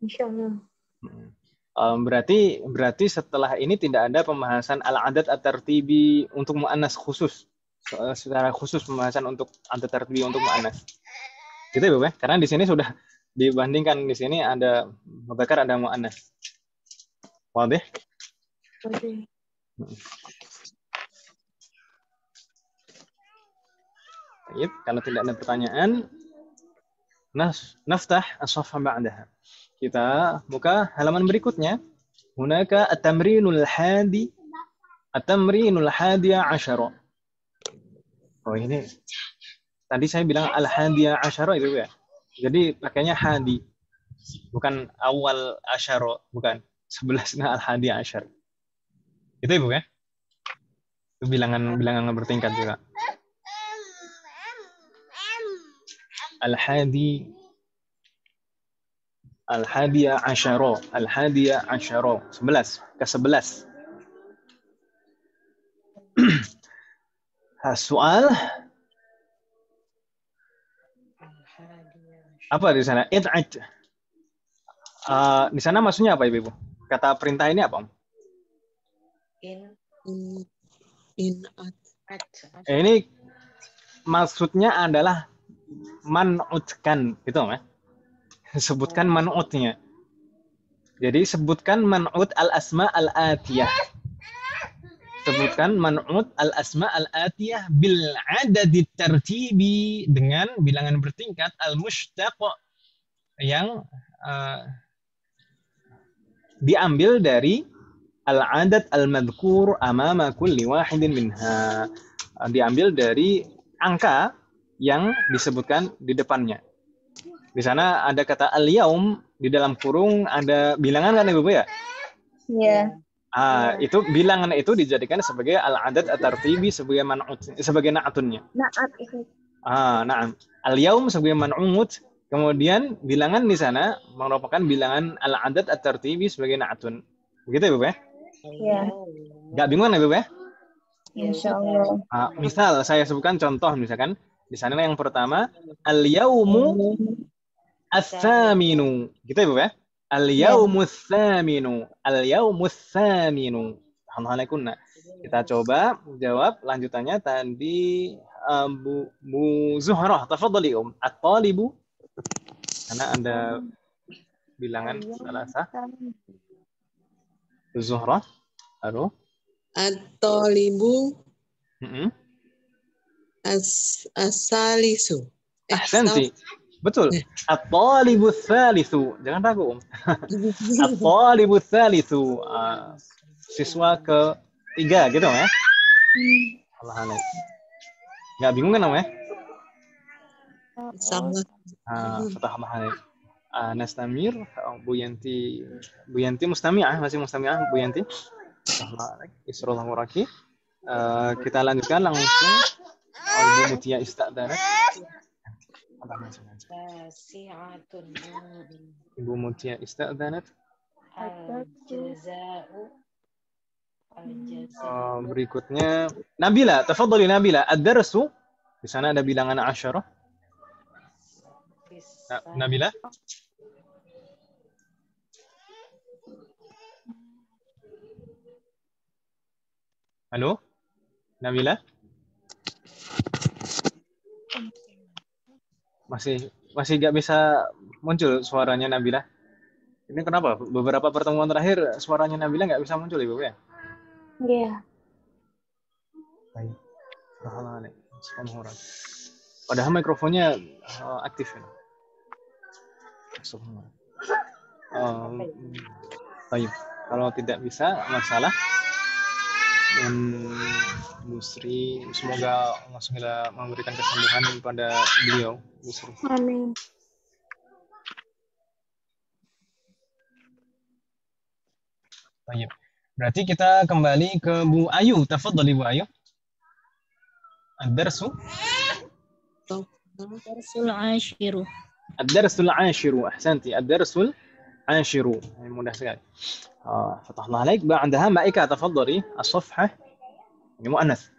Insyaallah. Berarti setelah ini tidak ada pembahasan al-adad at-tartibi untuk muannas khusus. Secara khusus pembahasan untuk adad tartibi untuk muannas. Gitu ya, Bu ya? Karena di sini sudah dibandingkan, di sini ada mudzakkar, ada muannas. Wadih? Oke. Baik, kalau tidak ada pertanyaan, naftah as-safha ba'daha. Kita buka halaman berikutnya. Hunaka at-tamrinul hadi asyara. Oh, ini tadi saya bilang al-hadiya asyara itu ya. Jadi pakainya hadi. Bukan awal asyara, bukan. 11 al-hadiya asyar. Itu Ibu ya? Itu bilangan bertingkat juga. Al-hadiya asyara. 11. Ke-11. Soal apa di sana? Id'at. Di sana maksudnya apa Ibu? Kata perintah ini apa? Ini maksudnya adalah man'utkan, gitu ya. Sebutkan man'utnya. Jadi sebutkan man'ut al-asma al-atiyah. Sebutkan man'ut al-asma al-atiyah bil adadit tartibi, dengan bilangan bertingkat al-mushtaq yang diambil dari al-adad al-madhkur amama kulli wahidin minha. Diambil dari angka yang disebutkan di depannya. Di sana ada kata al-yaum, di dalam kurung ada bilangan kan Ibu ya? Iya. Itu bilangan itu dijadikan sebagai al-adad at-tartibi, sebagai man'ut, sebagai na'atunnya. Na'at itu. Na'am. Al-yaum sebagai man'ut, kemudian bilangan di sana merupakan bilangan al-adad at-tartibi sebagai na'atun. Begitu Ibu ya? Iya. Enggak bingung kan Ibu ya? Insyaallah. Misal saya sebutkan contoh, misalkan di sana yang pertama al-yaumu ats-tsaminu. Gitu Ibu ya? Al-yaumu ats-tsaminu. Al-yaumu ats-tsaminu. Alhamdulillah. Kita coba jawab lanjutannya tadi. Bu Zuhrah, tafadhali At-talibu. Karena ada bilangan salasah. Bu Zuhrah. Halo. At-talibu as-salisu. Ahsanti. Betul. At-talibu ats-tsalitsu. Jangan ragu, At-talibu ats-tsalitsu. Siswa ke-3 gitu ya. Alhamdulillah. Enggak bingung kan namanya? Sama. Fatahullah. Nastamir, Bu Yanti mustami'ah, masih mustami'ah Bu Yanti. Isrullah muraki. Kita lanjutkan langsung. Ibu Mutia ista'danat. Ibu Mutia ista'danat. Berikutnya Nabila, tafadhali Nabila. Ad-darsu. Di sana ada bilangan asyarah. Nabila. Halo? Nabila? Masih nggak bisa muncul suaranya Nabila. Ini kenapa? Beberapa pertemuan terakhir suaranya Nabila nggak bisa muncul Ibu ya? Iya. Baik. Padahal mikrofonnya aktif ya. Baik. Kalau tidak bisa masalah. Bu Sri. Semoga Allah SWT memberikan kesembuhan kepada beliau, Bu Sri. Amin. Baik. Berarti kita kembali ke Bu Ayu. Tafadhali Bu Ayu. Ad-darsu Darsul ashiru. Ad-darsul ashiru. Ahsanti. Ad-darsul ashiru. Mudah sekali. Fatahullah alaik. Ba'daha Ma'ika tafadhali. As-safhah. Ini mu'annath.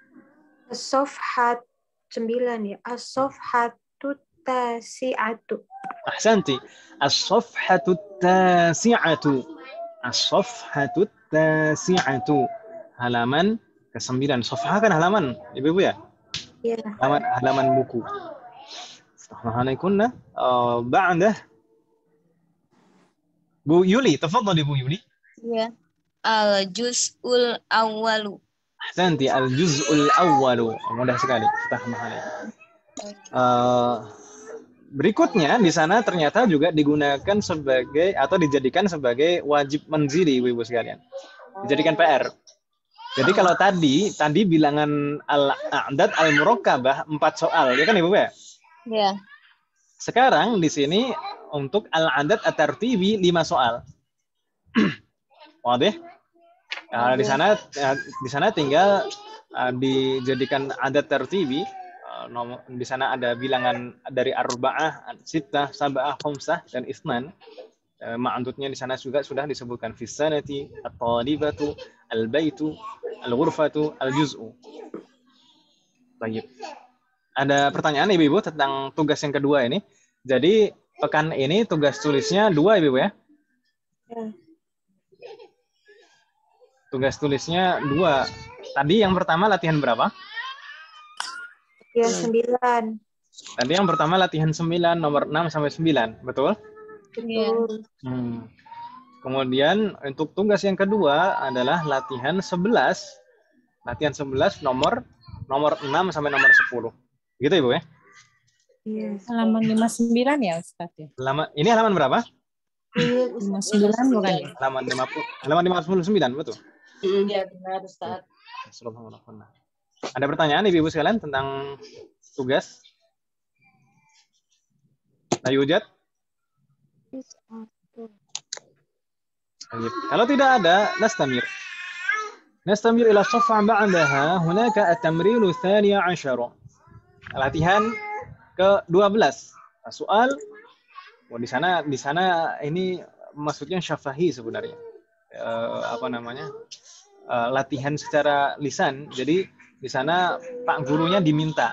As-safhat 9 ya. As-safhatut tasi'atu. Ahsanti. As-safhatut tasi'atu. As-safhatut tasi'atu. Halaman ke-9. Safhah kan halaman, Ibu-ibu ya? Iya. Halaman buku. Astagfirullahalaikunna. Ba'dah Bu Yuli, tafadhali Bu Yuli. Ya. Al-juz'ul awwalu. Ahsanti, al-juz'ul awwalu. Mudah sekali. Astagfirullahalaikum. Berikutnya di sana ternyata juga digunakan sebagai atau dijadikan sebagai wajib manzili, Ibu sekalian. Dijadikan PR. Jadi kalau tadi bilangan al-a'dad al-murakkabah 4 soal, ya kan Ibu ya? Ya. Sekarang di sini untuk al-'adad at-tartibi 5 soal. Wadah? Di sana tinggal dijadikan adat tertibi. Di sana ada bilangan dari arba'ah, sittah, sab'ah, khamsah dan isnan. Ma'andutnya di sana juga sudah disebutkan fisanati, at-talibatu, al-baitu, al-ghurfatu, al-juz'u. Baik. Ada pertanyaan Ibu tentang tugas yang kedua ini. Jadi pekan ini tugas tulisnya 2 Ibu ya? Ya. Tugas tulisnya 2. Tadi yang pertama latihan berapa? Ya, 9. Tadi yang pertama latihan 9, nomor 6 sampai 9, betul? Iya. Kemudian untuk tugas yang kedua adalah latihan 11. Latihan 11 nomor 6 sampai nomor 10. Gitu Ibu ya? Iya. Halaman 59 ya Ustaz ya? Ini halaman berapa? 59 bukan ya? Halaman 59, betul? Iya benar Ustaz. Ada pertanyaan Ibu sekalian tentang tugas? Ayo Jat. Kalau tidak ada, nastamir ila safha ba'daha hunaka at-tamrin ats-tsani 'ashar. Latihan ke-12. Soal di sana ini maksudnya syafahi sebenarnya. Latihan secara lisan. Jadi di sana Pak gurunya diminta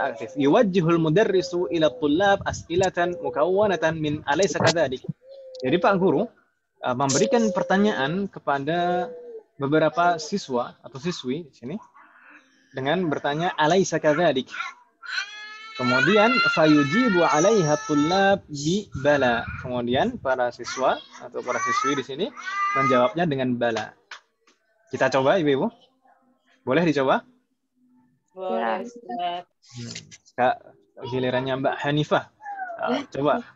aktif. Yuwajjihul mudarrisu ila thullab as'ilatan mukawwanatan min alaysa kadzalik. Jadi Pak guru memberikan pertanyaan kepada beberapa siswa atau siswi di sini dengan bertanya alaysa kadzalik. Kemudian fayujibu 'alaiha thullab bi bala. Kemudian para siswa atau para siswi di sini menjawabnya dengan bala. Kita coba Ibu. Boleh dicoba? Boleh Ustaz. Kak, gilirannya Mbak Hanifah. Coba.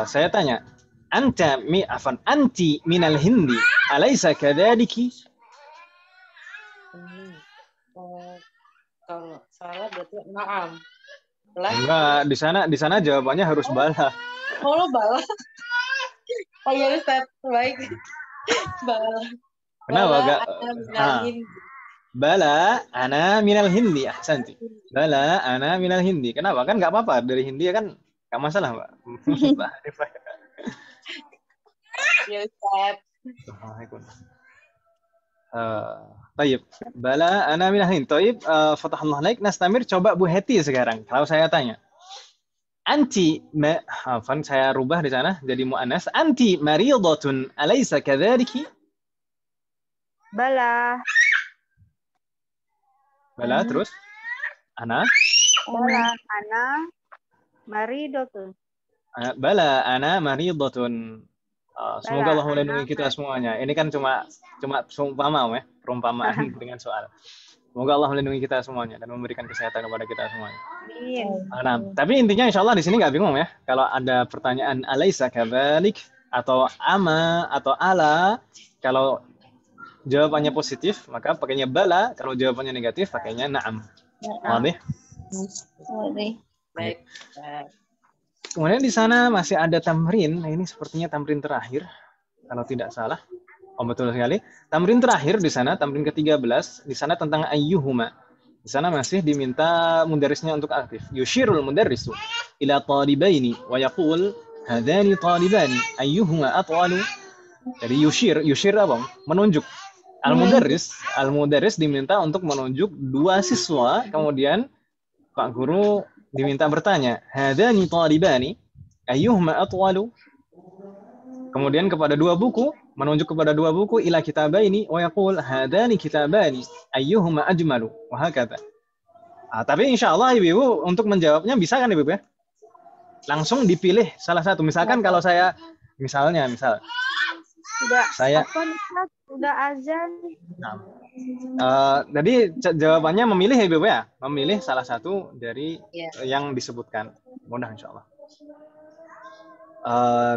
Saya tanya, anti minal Hindi, alaysa kadzaliki? Kalau salah berarti na'am. Enggak, di sana jawabannya harus bala. Oh, bala. Oh iya Ustaz, baik. Bala. Kenapa enggak? Bala ana minal Hindi. Ahsanti. Bala ana minal Hindi. Kenapa? Kan enggak apa-apa dari Hindia kan enggak masalah, Mbak. Mbak Hanifah. Ya Ustaz. Taib. Bala ana minal Hind. Taib, fatahallah alaik. Nastamir, coba Bu Heti sekarang. Kalau saya tanya. Saya rubah di sana jadi muannas. Anti maridatun alaysa kadzaliki? Bala. Bala terus? Ana? Bala ana maridatun. Bala ana maridatun. Semoga Allah melindungi kita semuanya. Ini kan cuma perumpamaan dengan soal. Semoga Allah melindungi kita semuanya dan memberikan kesehatan kepada kita semuanya. Nah, tapi intinya insya Allah di sini nggak bingung ya. Kalau ada pertanyaan alaysa kadzalik atau ama atau ala, kalau jawabannya positif, maka pakainya bala. Kalau jawabannya negatif, pakainya na'am. Wadah? Baik. Kemudian di sana masih ada tamrin. Nah, ini sepertinya tamrin terakhir, kalau tidak salah. Oh, betul sekali. Tamrin terakhir di sana, tamrin ke-13, di sana tentang ayyuhuma. Di sana masih diminta mudarrisnya untuk aktif. Yushirul mudarrisu ila talibaini wa yaqul hadani talibani ayyuhuma atwalu. Jadi yushir apa? Menunjuk. Al-mudarris diminta untuk menunjuk dua siswa, kemudian Pak Guru diminta bertanya, hadani talibani ayyuhuma atwalu. Kemudian kepada dua buku, menunjuk kepada dua buku, ila kitabaini wa yaqul hadani kitabani ayyuhuma ajmalu wa hakadha. Tapi insyaallah Ibu untuk menjawabnya bisa kan Ibu ya? Langsung dipilih salah satu. Misalkan kalau saya misal saya udah azan. Jadi jawabannya memilih Ibu ya, memilih salah satu dari yang disebutkan. Mudah insyaallah.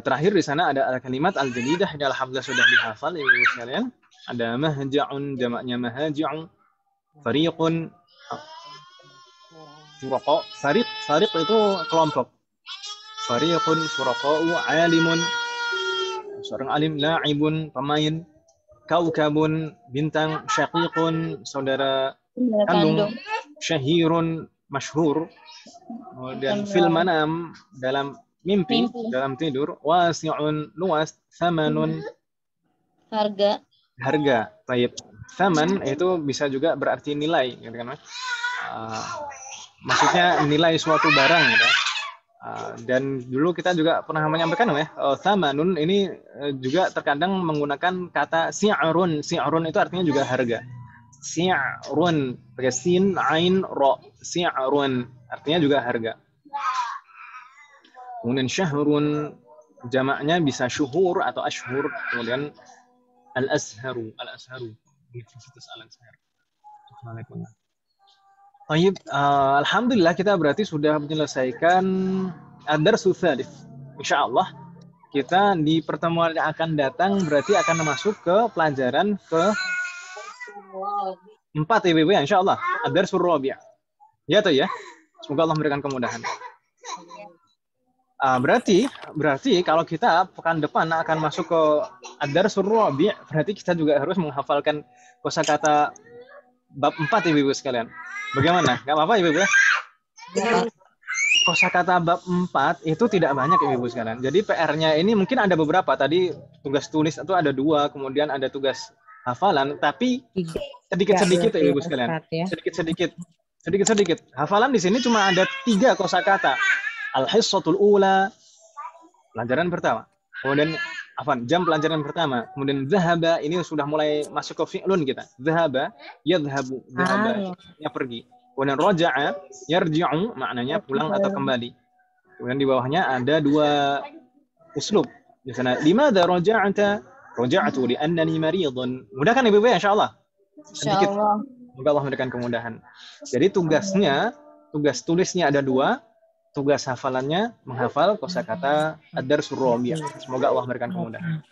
Terakhir di sana ada kalimat al-jadidah, alhamdulillah sudah dihafal Ibu sekalian. Ada mahja'un, jamaknya mahja'un. Fariqun, furaqa. Fariq itu kelompok. Fariqun, furaqa'u, alimun, seorang alim, la'ibun, pemain, kaukabun, bintang, syaqiqun, saudara kandung, syahirun, masyhur. Kemudian fil manam, dalam mimpi, dalam tidur, wasi'un, luas, thamanun, harga. Baik. Thaman itu bisa juga berarti nilai, gitu kan? Maksudnya nilai suatu barang, gitu. Dan dulu kita juga pernah menyampaikan thamanun ini juga terkadang menggunakan kata si'run. Si'run itu artinya juga harga. Si'run, pakai sin, ain, ro. Si'run artinya juga harga. Kemudian syahrun, jamaknya bisa syuhur atau ashhur. Kemudian al-azharu, Universitas Al-Azhar. Baik, alhamdulillah kita berarti sudah menyelesaikan ad-darsu tsalits. Insyaallah kita di pertemuan yang akan datang berarti akan masuk ke pelajaran ke-4 Ibu ya, insyaallah. Ad-darsu rabi'. Ya toh ya. Semoga Allah memberikan kemudahan. Berarti kalau kita pekan depan akan masuk ke ad-darsu rabi', berarti kita juga harus menghafalkan kosakata bab 4 Ibu sekalian. Bagaimana? Gak apa-apa Ibu ya? Kosakata bab 4 itu tidak banyak Ibu sekalian. Jadi PR-nya ini mungkin ada beberapa. Tadi tugas tulis itu ada 2, kemudian ada tugas hafalan, tapi sedikit-sedikit Ibu sekalian. Sedikit-sedikit. Hafalan di sini cuma ada 3 kosakata. Al-hissatul ula, pelajaran pertama. Kemudian jam pelajaran pertama. Kemudian zahaba, ini sudah mulai masuk ke fi'lun kita. Zahaba, yadhhabu, zahaba, ya pergi. Kemudian raja'a, yarji'u, maknanya pulang atau kembali. Kemudian di bawahnya ada 2 uslub. Di sana, limadha raja'ata? Raja'atu li'annani maridun. Mudah kan Ibu ya, insyaallah? Sedikit. Semoga Allah memberikan kemudahan. Jadi tugas tulisnya ada 2. Tugas hafalannya menghafal kosakata ad-darsu rabi'. Semoga Allah memberikan kemudahan.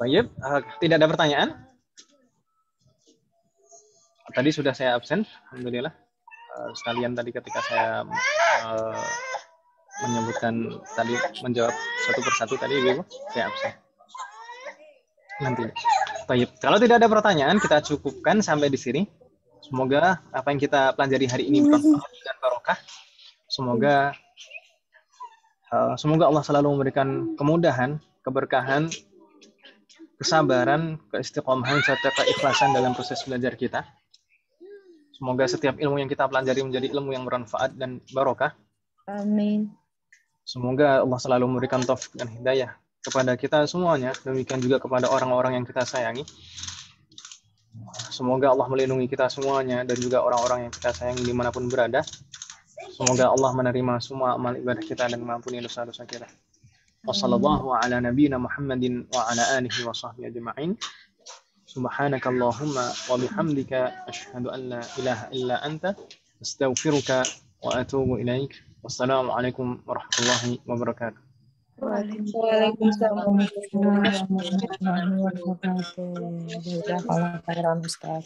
Baik, tidak ada pertanyaan? Tadi sudah saya absen, alhamdulillah. Sekalian tadi ketika saya menyebutkan tadi menjawab satu persatu tadi Ibu, saya absen. Nanti. Baik, kalau tidak ada pertanyaan kita cukupkan sampai di sini. Semoga apa yang kita pelajari hari ini bermanfaat dan barokah. Semoga Allah selalu memberikan kemudahan, keberkahan, kesabaran, keistiqomahan, serta keikhlasan dalam proses belajar kita. Semoga setiap ilmu yang kita pelajari menjadi ilmu yang bermanfaat dan barokah. Amin. Semoga Allah selalu memberikan taufik dan hidayah kepada kita semuanya. Demikian juga kepada orang-orang yang kita sayangi. Semoga Allah melindungi kita semuanya dan juga orang-orang yang kita sayangi dimanapun berada. Semoga Allah menerima semua amal ibadah kita dan mengampuni dosa-dosa kita. Wassallallahu ala nabiyyina Muhammadin wa ala alihi wa sahbihi ajma'in. Subhanakallahumma wa bihamdika asyhadu an la ilaha illa anta astaghfiruka wa atubu ilaik. Wassalamu alaikum warahmatullahi wabarakatuh. Waalaikumsalam. Waalaikumsalam warahmatullahi wabarakatuh. Jazakallah khairan Ustaz.